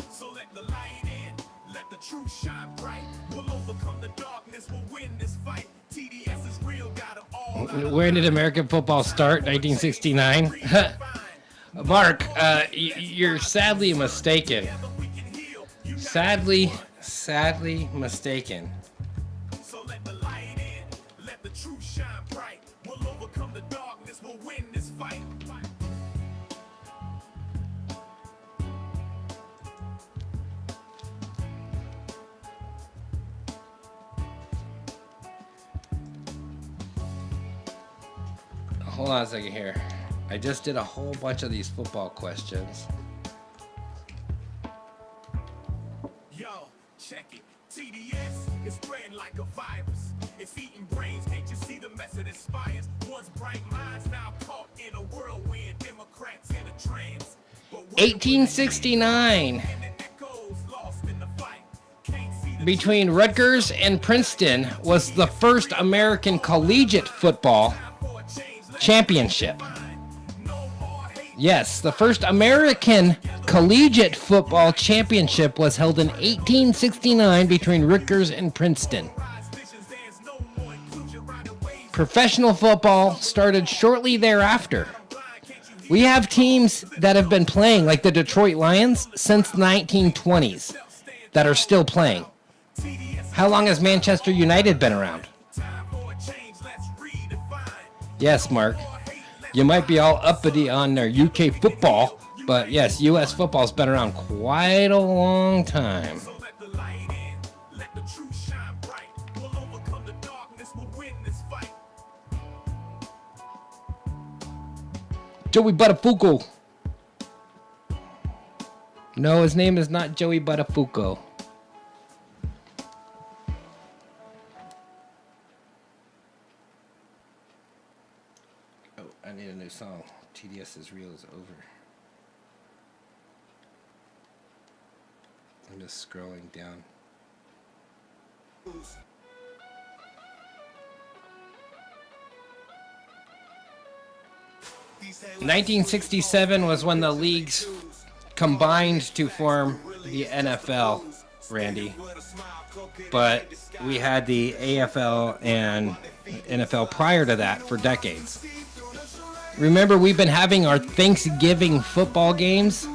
[SPEAKER 4] So let the light in, let the truth shine bright. We'll overcome the darkness, we'll win this fight. TDS is real, got 'em all out of
[SPEAKER 1] Where did American football start? 1969? Mark, you're sadly mistaken. Sadly mistaken.
[SPEAKER 4] So let the light in, let the truth shine bright. We'll overcome the darkness, we'll win this fight.
[SPEAKER 1] Hold on a second here. I just did a whole bunch of these football questions.
[SPEAKER 4] Yo, check it. TDS is spreading like a virus. It's eating brains, can't you see the mess it inspires? Once bright minds now caught in a whirlwind. Democrats in a trance. But
[SPEAKER 1] 1869.
[SPEAKER 4] and the echoes lost in the fight. Can't see the
[SPEAKER 1] Between Rutgers and Princeton was the first American collegiate football
[SPEAKER 4] for a change. Let's
[SPEAKER 1] championship.
[SPEAKER 4] no more hate.
[SPEAKER 1] Yes, the first American collegiate football championship was held in 1869 between Rutgers and Princeton.
[SPEAKER 4] Rise visions, there's no more inclusion. Right away,
[SPEAKER 1] Professional football started shortly thereafter. We have teams that have been playing, like the Detroit Lions, since the 1920s that are still playing. How long has Manchester United been around?
[SPEAKER 4] time for a change. Let's redefine.
[SPEAKER 1] Yes, Mark. You might be all uppity on their UK football, but yes, US football's been around quite a long time.
[SPEAKER 4] So let the light in, let the truth shine bright. We'll overcome the darkness, we'll win this fight.
[SPEAKER 1] Joey Buttafuoco. No, his name is not Joey Buttafuoco. Oh, I need a new song. TDS is real is over. I'm just scrolling down. 1967 was when the leagues combined to form the NFL, Randy. But we had the AFL and NFL prior to that for decades. Remember, we've been having our Thanksgiving football games,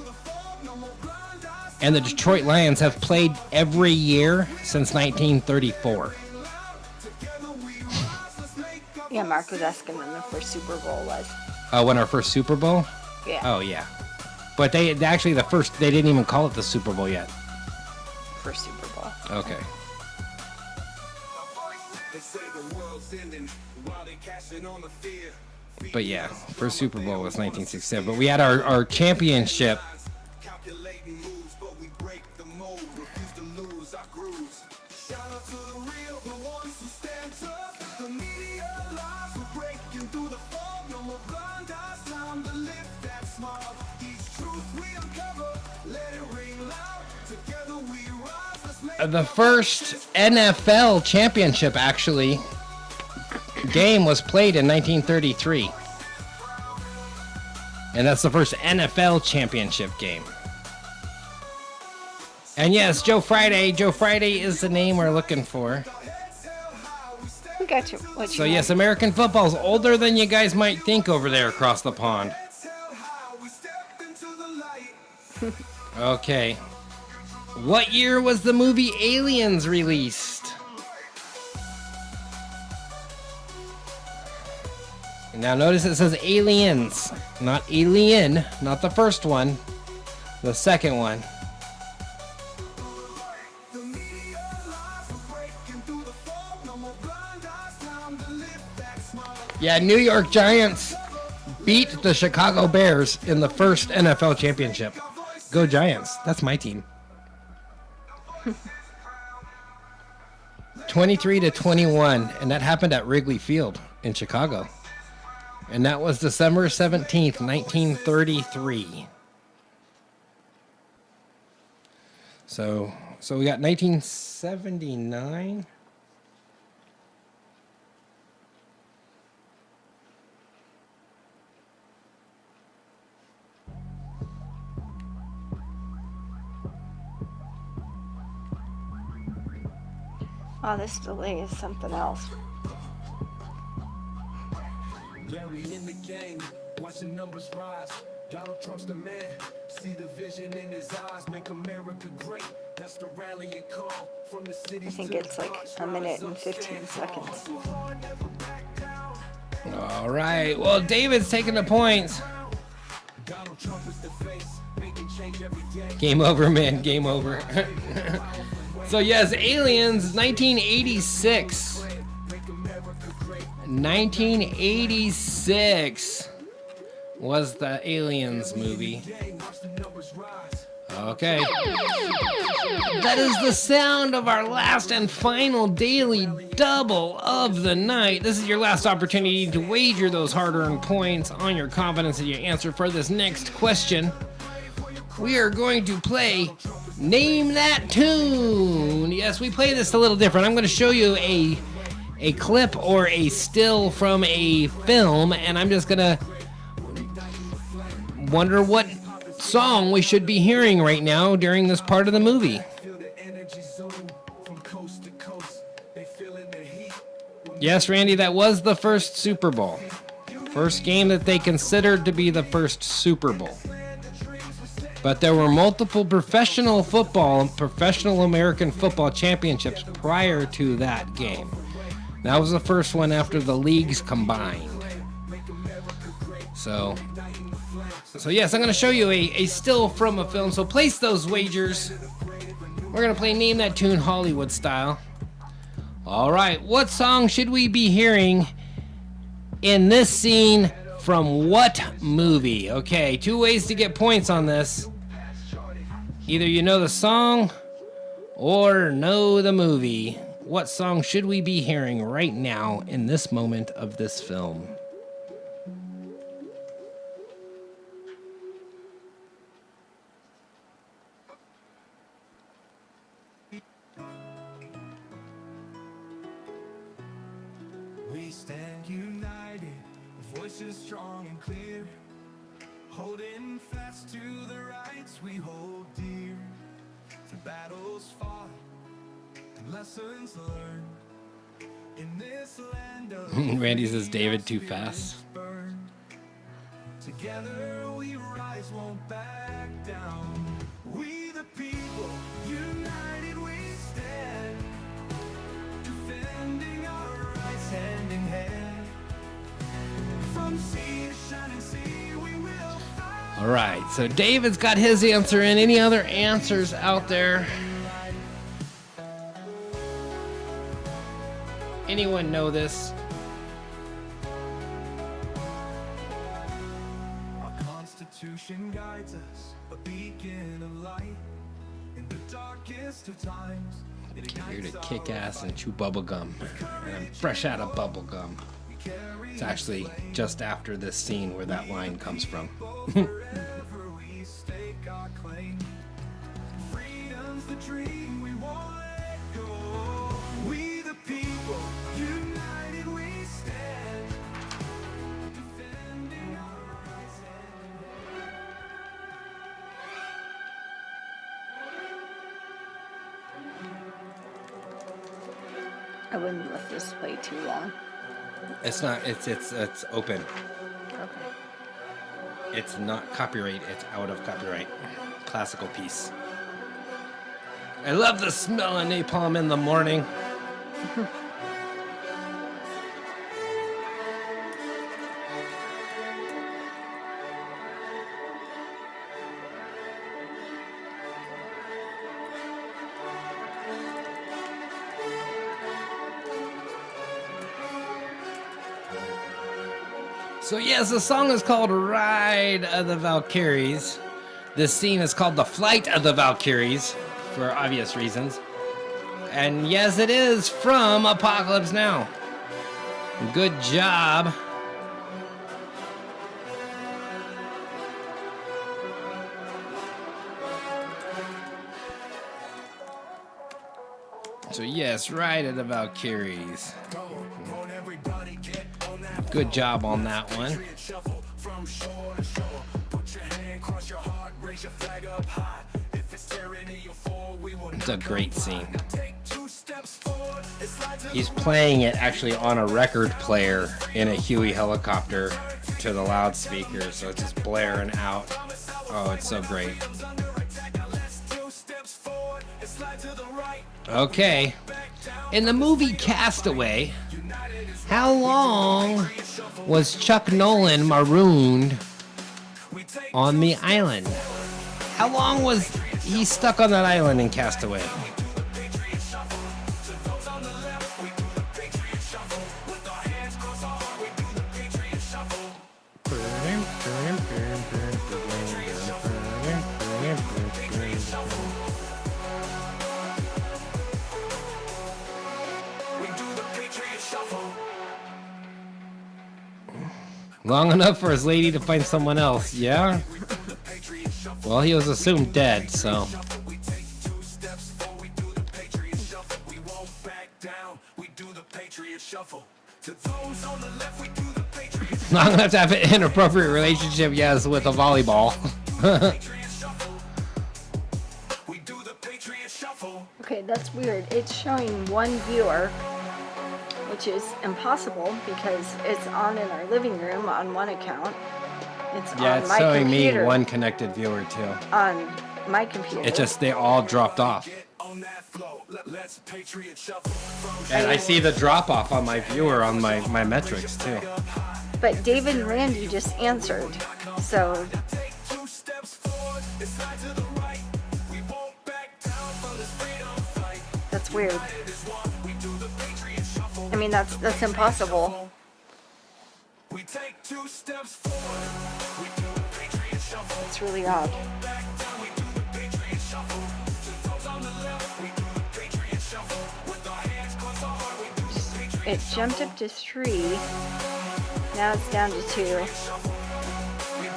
[SPEAKER 1] and the Detroit Lions have played every year since 1934.
[SPEAKER 2] Yeah, Mark was asking when the first Super Bowl was.
[SPEAKER 1] When our first Super Bowl?
[SPEAKER 2] Yeah.
[SPEAKER 1] Oh, yeah. But they actually, they didn't even call it the Super Bowl yet.
[SPEAKER 2] For Super Bowl.
[SPEAKER 1] Okay.
[SPEAKER 3] They say the world's ending while they cashing on the fear.
[SPEAKER 1] But yeah, first Super Bowl was 1967. But we had our championship.
[SPEAKER 3] Calculating moves, but we break the mold. Refuse to lose our grooves. Shout out to the real, the ones who stand tough. The media lies, we're breaking through the fog. No more blind eyes, time to live that smile. Each truth we uncover, let it ring loud. Together we rise, let's make
[SPEAKER 1] The first NFL championship, actually, game was played in 1933. And that's the first NFL championship game. And yes, Joe Friday. Joe Friday is the name we're looking for.
[SPEAKER 2] We got you. What you
[SPEAKER 1] So
[SPEAKER 2] want.
[SPEAKER 1] yes, American football's older than you guys might think over there across the pond.
[SPEAKER 3] tell how we stepped into the light.
[SPEAKER 1] Okay. What year was the movie Aliens released? Now notice it says Aliens, not Alien, not the first one, the second one.
[SPEAKER 3] The media lies, we're breaking through the fog. No more blind eyes, time to live that smile.
[SPEAKER 1] Yeah, New York Giants beat the Chicago Bears in the first NFL championship. Go Giants. That's my team. 23-21, and that happened at Wrigley Field in Chicago. And that was December 17th, 1933. So we got 1979.
[SPEAKER 2] Oh, this delay is something else.
[SPEAKER 3] Larry in the game, watch the numbers rise. Donald Trump's the man, see the vision in his eyes. Make America great, that's the rallying call. From the city
[SPEAKER 2] I think it's like a minute and 15 seconds.
[SPEAKER 1] All right. Well, David's taking the points.
[SPEAKER 3] Donald Trump is the face, making change every day.
[SPEAKER 1] Game over, man. Game over. So, yes, Aliens, 1986. 1986 was the Aliens movie. Okay. That is the sound of our last and final daily double of the night. This is your last opportunity to wager those hard-earned points on your confidence in your answer for this next question. We are going to play Name That Tune. Yes, we play this a little different. I'm going to show you a clip or a still from a film, and I'm just going to wonder what song we should be hearing right now during this part of the movie. Yes, Randy, that was the first Super Bowl. First game that they considered to be the first Super Bowl. But there were multiple professional American football championships prior to that game. That was the first one after the leagues combined. So yes, I'm going to show you a still from a film. So place those wagers. We're going to play Name That Tune Hollywood style. All right, what song should we be hearing in this scene from what movie? Okay, 2 ways to get points on this. Either you know the song or know the movie. What song should we be hearing right now in this moment of this film?
[SPEAKER 3] We stand united, voices strong and clear, holding fast to the rights we hold dear. The battles fought and lessons learned in this land of
[SPEAKER 1] Randy says David too fast.
[SPEAKER 3] burned. Together we rise, won't back down. We the people, united we stand, defending our rights hand in hand. From sea to shining sea, we will fight.
[SPEAKER 1] All right, so David's got his answer in. Any other answers out there? Anyone know this?
[SPEAKER 3] Our Constitution guides us, a beacon of light in the darkest of times.
[SPEAKER 1] Here to kick ass and chew bubble gum. And I'm fresh out of bubble gum. It's actually just after this scene where that line comes from.
[SPEAKER 3] Forever we stake our claim. Freedom's the dream we won't let go. We the people, united we stand. Defending our rights
[SPEAKER 2] I wouldn't let this play too long.
[SPEAKER 1] It's not. It's open.
[SPEAKER 2] Okay.
[SPEAKER 1] It's not copyright. It's out of copyright. Classical piece. I love the smell of napalm in the morning. So yes, the song is called Ride of the Valkyries. This scene is called The Flight of the Valkyries, for obvious reasons. And yes, it is from Apocalypse Now. Good job. So yes, Ride of the Valkyries. Good job on that one. It's a great scene. He's playing it actually on a record player in a Huey helicopter to the loudspeaker, so it's just blaring out. Oh, it's so great. Okay. In the movie Castaway, how long was Chuck Nolan marooned on the island? How long was he stuck on that island in Castaway? Long enough for his lady to find someone else, yeah? Well, he was assumed dead, so. Long enough to have an inappropriate relationship, yes, with a volleyball.
[SPEAKER 2] Okay, that's weird. It's showing one viewer, which is impossible because it's on in our living room on one account. It's
[SPEAKER 1] Yeah,
[SPEAKER 2] on
[SPEAKER 1] it's
[SPEAKER 2] my
[SPEAKER 1] showing
[SPEAKER 2] computer,
[SPEAKER 1] me one connected viewer too.
[SPEAKER 2] on my computer.
[SPEAKER 1] It just, they all dropped off. And I see the drop off on my viewer on my metrics too.
[SPEAKER 2] But David and Randy just answered, so that's weird. I mean, that's impossible. It's really odd. It jumped up to 3. Now it's down to 2.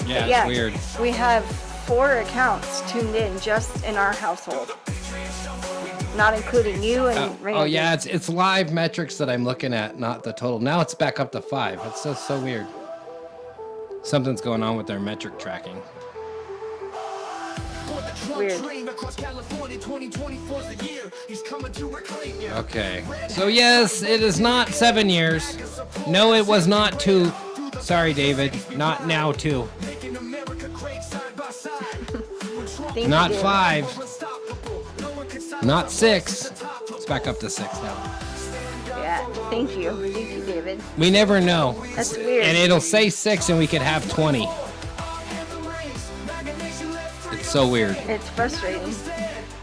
[SPEAKER 1] Yeah,
[SPEAKER 2] Yeah,
[SPEAKER 1] it's weird.
[SPEAKER 2] we have 4 accounts tuned in just in our household, not including you and Randy.
[SPEAKER 1] Oh yeah, it's live metrics that I'm looking at, not the total. Now it's back up to 5. It's just so weird. Something's going on with their metric tracking.
[SPEAKER 2] Weird.
[SPEAKER 1] Okay. So yes, it is not 7 years. No, it was not 2. Sorry, David. Not now 2.
[SPEAKER 2] Thank
[SPEAKER 1] Not
[SPEAKER 2] you, David.
[SPEAKER 1] 5. Not 6. It's back up to 6 now.
[SPEAKER 2] Yeah, thank you. Thank you, David.
[SPEAKER 1] We never know.
[SPEAKER 2] That's weird.
[SPEAKER 1] And it'll say 6 and we could have 20. so weird.
[SPEAKER 2] It's frustrating.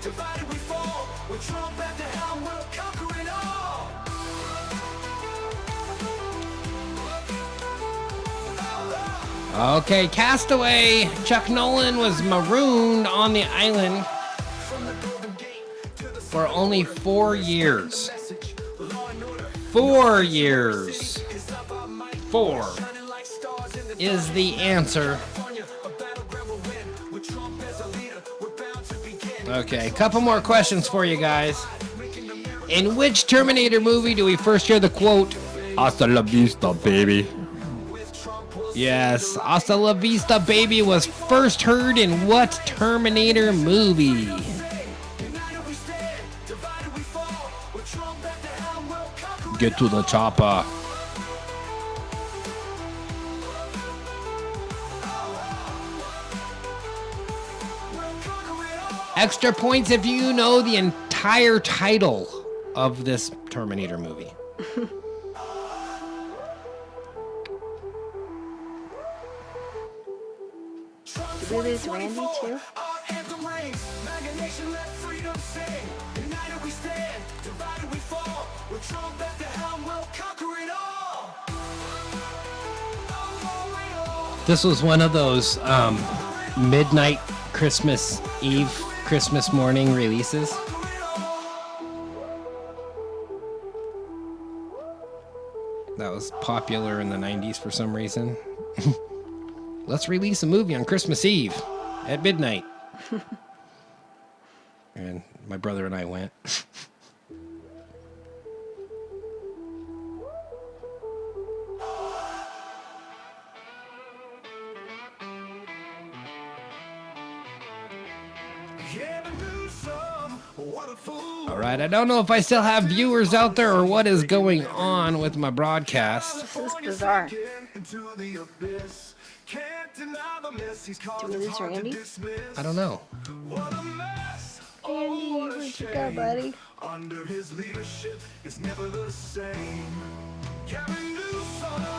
[SPEAKER 3] Divided we fall. With Trump at the helm, we'll conquer it all.
[SPEAKER 1] Okay, Castaway. Chuck Nolan was marooned on the island for only 4 years. 4 years. 4 is the answer. Okay, a couple more questions for you guys. In which Terminator movie do we first hear the quote, "Hasta la vista, baby"? Yes, "Hasta la vista, baby" was first heard in what Terminator movie? Get to the chopper. Extra points if you know the entire title of this Terminator movie.
[SPEAKER 2] Did we lose Randy too?
[SPEAKER 1] This was one of those midnight Christmas Eve, Christmas morning releases. That was popular in the 90s for some reason. Let's release a movie on Christmas Eve at midnight. And my brother and I went. All right, I don't know if I still have viewers out there or what is going on with my broadcast.
[SPEAKER 2] This is bizarre. Do we lose Randy?
[SPEAKER 1] I don't know.
[SPEAKER 2] Randy, where'd you go, buddy?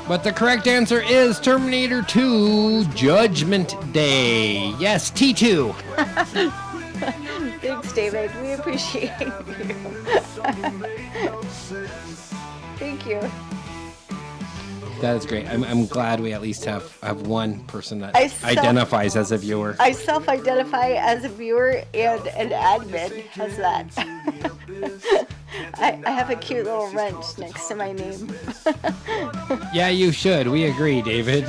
[SPEAKER 1] But the correct answer is Terminator 2 Judgment Day. Yes, T2.
[SPEAKER 2] Thanks, David. We appreciate you. Thank you.
[SPEAKER 1] That is great. I'm glad we at least have one person that
[SPEAKER 2] I
[SPEAKER 1] identifies as a viewer.
[SPEAKER 2] I self-identify as a viewer and an admin. How's that? I have a cute little wrench next to my name.
[SPEAKER 1] Yeah, you should. We agree, David.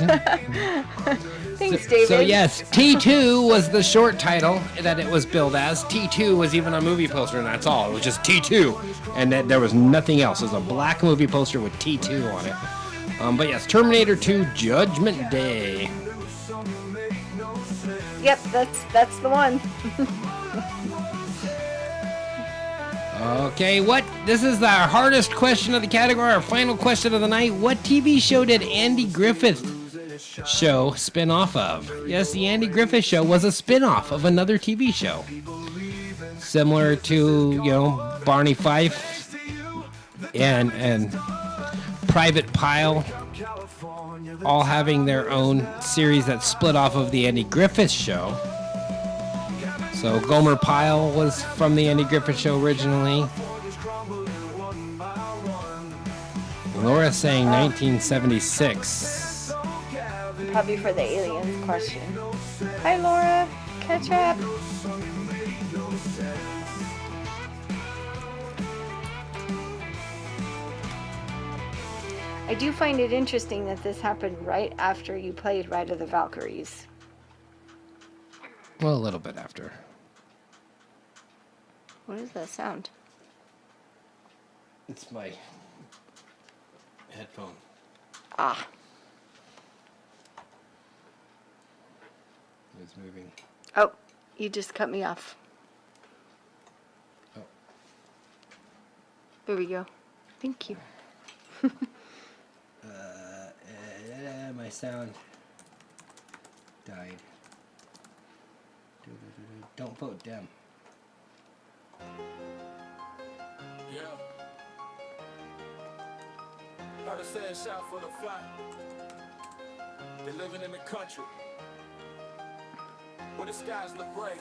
[SPEAKER 2] Thanks, David.
[SPEAKER 1] So yes, T2 was the short title that it was billed as. T2 was even a movie poster, and that's all. It was just T2, and there was nothing else. It was a black movie poster with T2 on it. But yes, Terminator 2 Judgment Day.
[SPEAKER 2] Yep, that's the one.
[SPEAKER 1] Okay, this is the hardest question of the category, our final question of the night. What TV show did Andy Griffith show spin off of? Yes, the Andy Griffith Show was a spin-off of another TV show. Similar to, Barney Fife and Private Pile, all having their own series that split off of the Andy Griffith Show. So Gomer Pyle was from the Andy Griffith Show originally. Laura's saying 1976.
[SPEAKER 2] Probably for the aliens question. Hi, Laura. Catch up. I do find it interesting that this happened right after you played Ride of the Valkyries.
[SPEAKER 1] Well, a little bit after.
[SPEAKER 2] What is that sound?
[SPEAKER 1] It's my headphone.
[SPEAKER 2] Ah.
[SPEAKER 1] It's moving.
[SPEAKER 2] Oh, you just cut me off.
[SPEAKER 1] Oh.
[SPEAKER 2] There we go. Thank you.
[SPEAKER 1] My sound died. Don't vote Dem.
[SPEAKER 4] Yeah. Like I said, shout for the fly. They're living in the country.
[SPEAKER 3] where the skies look gray.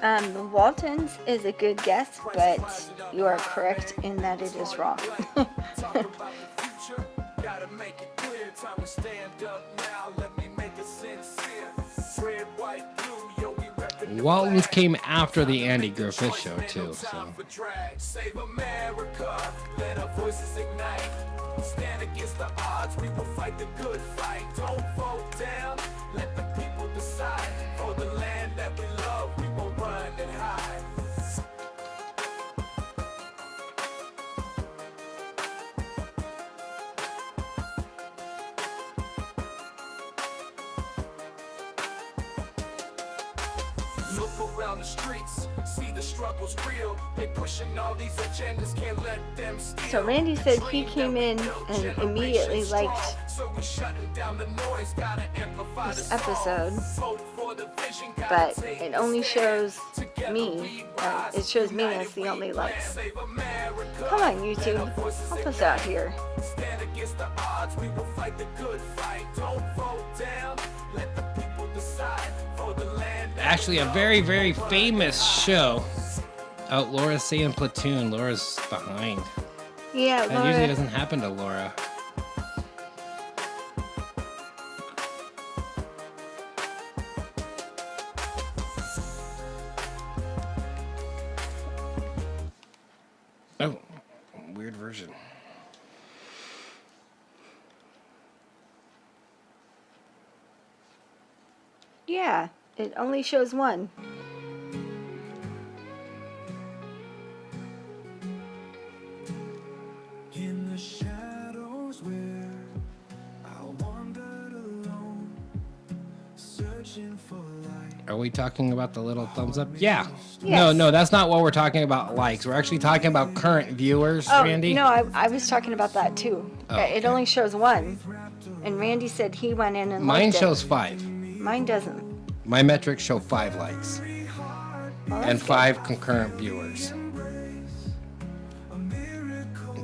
[SPEAKER 2] The Waltons is a good guess, but you are correct in that it is wrong.
[SPEAKER 3] Talk about the future, gotta make it clear. Time to stand up now, let me make it sincere. Red, white, blue, yo, we reppin' the
[SPEAKER 1] Waltons
[SPEAKER 3] flag.
[SPEAKER 1] came after the Andy Griffith Show too. So
[SPEAKER 3] Time for drag. Save America, let our voices ignite. Stand against the odds, we will fight the good fight. Don't vote down, let the people decide. For the land that we love, we will run and hide. Look around the streets, see the struggle's real. They pushing all these agendas, can't let them steal.
[SPEAKER 2] So Randy said he came in and immediately liked
[SPEAKER 3] So we shutting down the noise, gotta amplify
[SPEAKER 2] this
[SPEAKER 3] the
[SPEAKER 2] episode,
[SPEAKER 3] Vote for the vision, gotta
[SPEAKER 2] but
[SPEAKER 3] take
[SPEAKER 2] it only
[SPEAKER 3] a stand.
[SPEAKER 2] shows
[SPEAKER 3] Together
[SPEAKER 2] me.
[SPEAKER 3] we rise,
[SPEAKER 2] It shows me
[SPEAKER 3] united
[SPEAKER 2] as the
[SPEAKER 3] we
[SPEAKER 2] only likes.
[SPEAKER 3] Save America.
[SPEAKER 2] Come on,
[SPEAKER 3] Let our
[SPEAKER 2] YouTube,
[SPEAKER 3] voices
[SPEAKER 2] help us out
[SPEAKER 3] ignite.
[SPEAKER 2] here.
[SPEAKER 3] Stand against the odds, we will fight the good fight. Don't vote down, let the people decide. For the land that
[SPEAKER 1] actually, a very, very famous show. Oh, Laura's saying Platoon. Laura's behind.
[SPEAKER 2] Yeah,
[SPEAKER 1] That usually
[SPEAKER 2] Laura.
[SPEAKER 1] doesn't happen to Laura. Oh, weird version.
[SPEAKER 2] Yeah, it only shows one.
[SPEAKER 3] in the shadows where I wandered alone, searching for light.
[SPEAKER 1] Are we talking about the little thumbs up? Yeah.
[SPEAKER 2] Yes.
[SPEAKER 1] No, that's not what we're talking about. Likes. We're actually talking about current viewers,
[SPEAKER 2] Oh,
[SPEAKER 1] Randy.
[SPEAKER 2] no, I was talking about that too.
[SPEAKER 1] Oh,
[SPEAKER 2] It
[SPEAKER 1] okay.
[SPEAKER 2] only shows one. And Randy said he went in and
[SPEAKER 1] Mine
[SPEAKER 2] liked it.
[SPEAKER 1] shows 5.
[SPEAKER 2] Mine doesn't.
[SPEAKER 1] My metrics show 5 likes
[SPEAKER 2] Well,
[SPEAKER 1] and
[SPEAKER 2] that's
[SPEAKER 1] 5 concurrent viewers.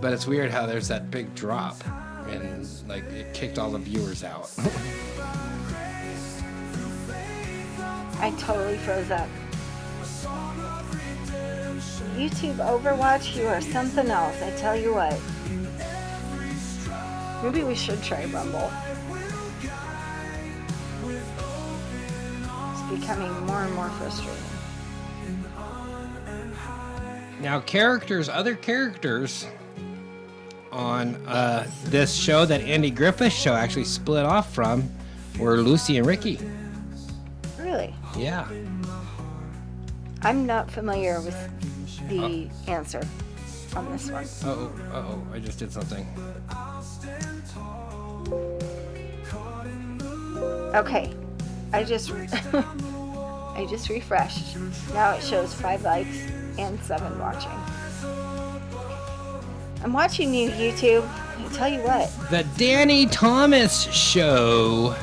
[SPEAKER 1] But it's weird how there's that big drop and like it kicked all the viewers out.
[SPEAKER 2] good. I totally froze up. YouTube Overwatch, you are something else. I tell you what. Maybe we should try Rumble. It's becoming more and more frustrating.
[SPEAKER 1] Now, other characters on this show that Andy Griffith show actually split off from were Lucy and Ricky.
[SPEAKER 2] Really?
[SPEAKER 1] Yeah.
[SPEAKER 2] I'm not familiar with the answer on this one.
[SPEAKER 1] Uh-oh, I just did something.
[SPEAKER 2] Okay. I just I just refreshed. Now it shows 5 likes and 7 watching. I'm watching you, YouTube. I tell you what.
[SPEAKER 1] The Danny Thomas Show.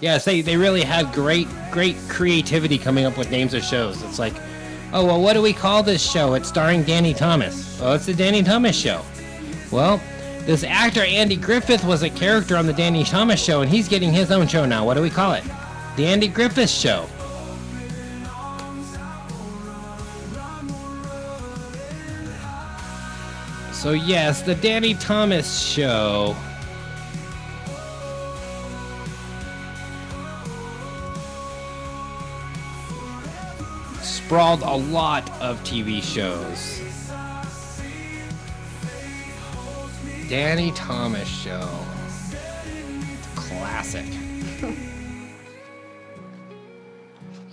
[SPEAKER 1] Yes, they really had great creativity coming up with names of shows. It's like, oh, well, what do we call this show? It's starring Danny Thomas. Oh, it's the Danny Thomas Show. Well, this actor Andy Griffith was a character on the Danny Thomas Show, and he's getting his own show now. What do we call it? The Andy Griffith Show. So yes, the Danny Thomas Show. Sprawled a lot of TV shows. Danny Thomas Show. Classic.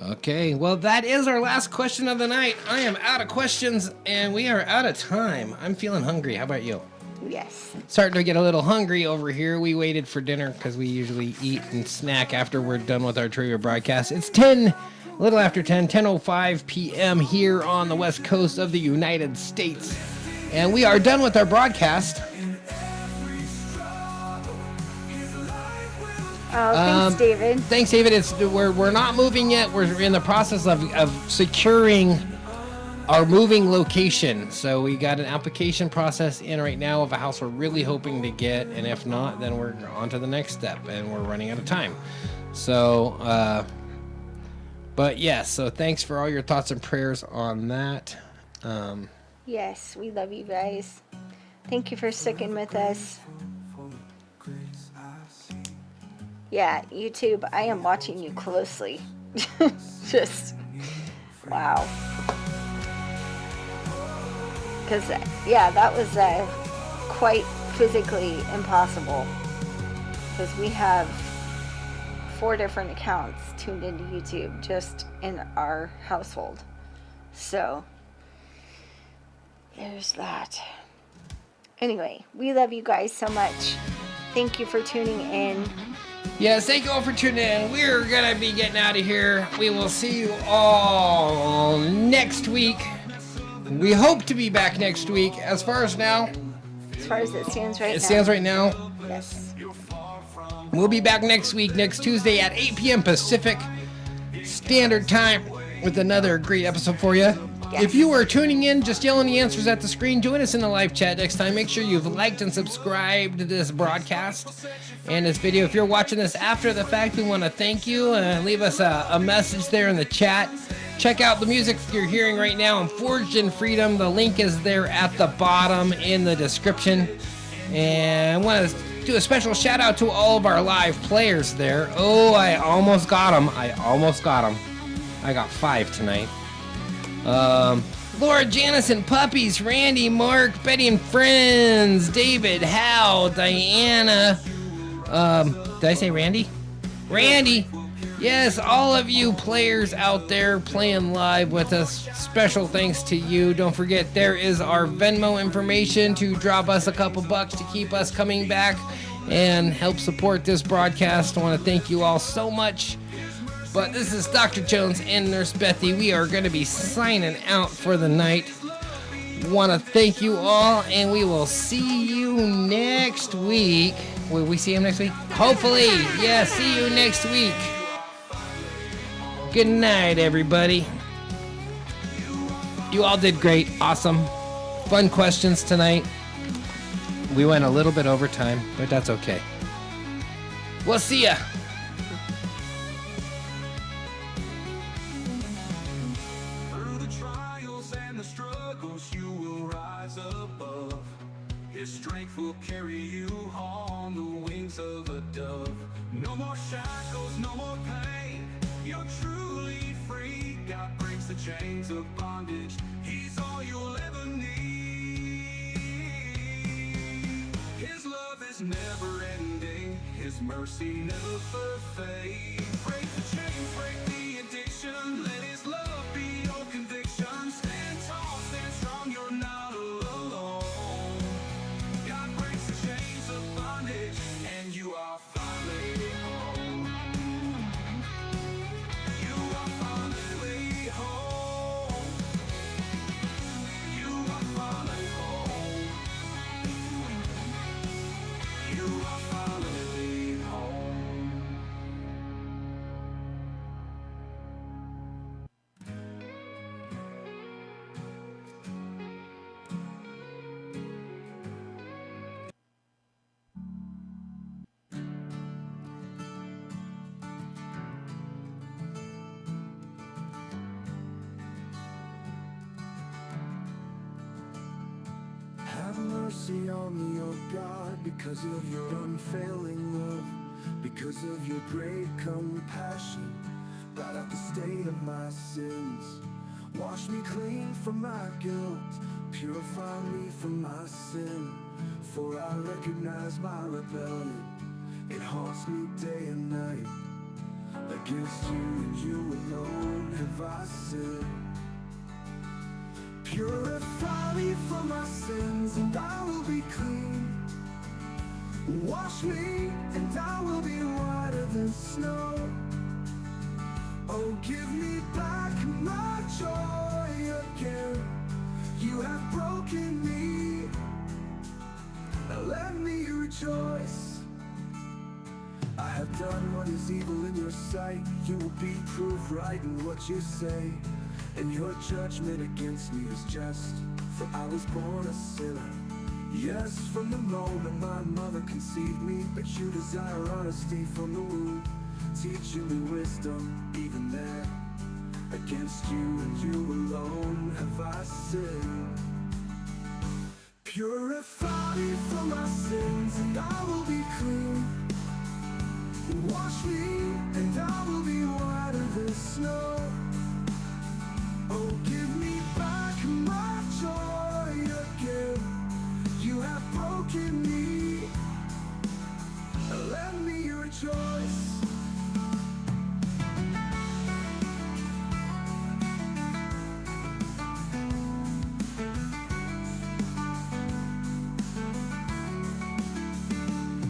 [SPEAKER 1] Okay, well, that is our last question of the night. I am out of questions, and we are out of time. I'm feeling hungry. How about you?
[SPEAKER 2] Yes.
[SPEAKER 1] Starting to get a little hungry over here. We waited for dinner because we usually eat and snack after we're done with our trivia broadcast. It's 10, a little after 10:05 p.m. here on the west coast of the United States. And we are done with our broadcast.
[SPEAKER 2] Oh, thanks, David.
[SPEAKER 1] Thanks, David. We're not moving yet. We're in the process of securing our moving location. So we got an application process in right now of a house we're really hoping to get, and if not, then we're on to the next step, and we're running out of time. So But yes, so thanks for all your thoughts and prayers on that.
[SPEAKER 2] Yes, we love you guys. Thank you for sticking with us. Yeah, YouTube, I am watching you closely. Just, wow. Because, yeah, that was quite physically impossible. Because we have 4 different accounts tuned into YouTube just in our household. So, there's that. Anyway, we love you guys so much. Thank you for tuning in.
[SPEAKER 1] Yes, thank you all for tuning in. We're going to be getting out of here. We will see you all next week. We hope to be back next week. As far as now,
[SPEAKER 2] As far as it stands right now.
[SPEAKER 1] it stands right now.
[SPEAKER 2] Yes.
[SPEAKER 1] We'll be back next week, next Tuesday at 8 p.m. Pacific Standard Time with another great episode for you.
[SPEAKER 2] Yes.
[SPEAKER 1] If you are tuning in, just yelling the answers at the screen, join us in the live chat next time. Make sure you've liked and subscribed to this broadcast and this video. If you're watching this after the fact, we want to thank you and leave us a message there in the chat. Check out the music you're hearing right now on Forged in Freedom. The link is there at the bottom in the description. And I want to do a special shout out to all of our live players there. Oh, I almost got them. I got 5 tonight. Laura, Janice, and Puppies, Randy, Mark, Betty and Friends, David, Hal, Diana. Did I say Randy? Randy. Yes, all of you players out there playing live with us, special thanks to you. Don't forget, there is our Venmo information to drop us a couple bucks to keep us coming back and help support this broadcast. I want to thank you all so much. But this is Dr. Jones and Nurse Bethy. We are going to be signing out for the night. Want to thank you all, and we will see you next week. Will we see him next week? Hopefully. Yeah, see you next week. Good night, everybody. You all did great. Awesome. Fun questions tonight. We went a little bit over time, but that's okay. We'll see ya.
[SPEAKER 3] Through the trials and the struggles, you will rise above. His strength will carry you on the wings of a dove. No more shackles, no more pain. You're truly free. God breaks the chains of bondage. He's all you'll ever need. His love is never ending. His mercy never fades. Break the chains, break the addiction. Let his love be your conviction. Stand tall, stand strong, you're not alone. God breaks the chains of bondage, and you are finally home. You are finally home. You are finally home. You are finally home. Have mercy on me, oh God, because of your unfailing love, because of your great compassion. Blot out the stain of my sins. Wash me clean from my guilt. Purify me from my sin. For I recognize my rebellion. It haunts me day and night. Against you and you alone have I sinned. Purify me from my sins, and I will be clean. Wash me, and I will be whiter than snow. Oh, give me back my joy again. You have broken me. Now let me rejoice. I have done what is evil in your sight. You will be proved right in what you say. And your judgment against me is just, for I was born a sinner. Yes, from the moment my mother conceived me, but you desire honesty from the womb, teaching me wisdom even there. Against you and you alone have I sinned. Purify me from my sins and I will be clean. Wash me and I will be whiter than snow. Oh, give me back my joy again. You have broken me. Let me rejoice.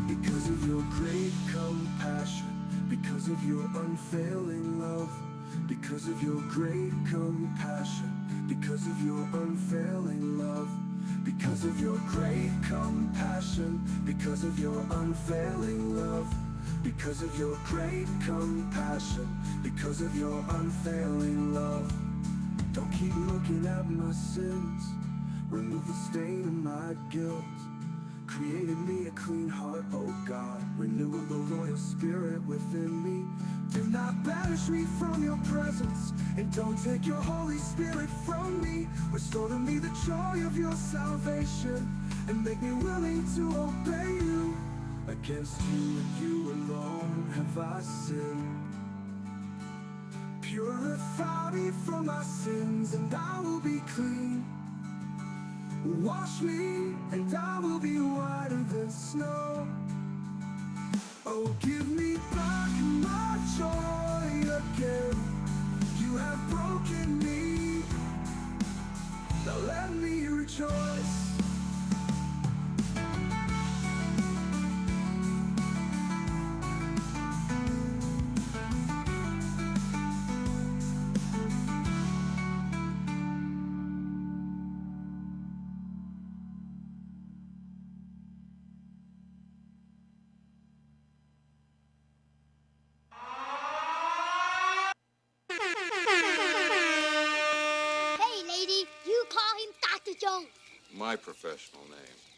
[SPEAKER 3] Because of your great compassion, because of your unfailing love, because of your great compassion, because of your unfailing love, because of your great compassion, because of your unfailing love, because of your great compassion, because of your unfailing love. Don't keep looking at my sins, remove the stain of my guilt. Created me a clean heart, oh God, renew the loyal spirit within me. Do not banish me from your presence, and don't take your Holy Spirit from me. Restore to me the joy of your salvation, and make me willing to obey you. Against you and you alone have I sinned. Purify me from my sins, and I will be clean. Wash me, and I will be whiter than snow. Oh, give me back my joy again. You have broken me. Now let me rejoice.
[SPEAKER 8] Hey, lady, you call him Dr. Jones.
[SPEAKER 9] My professional name.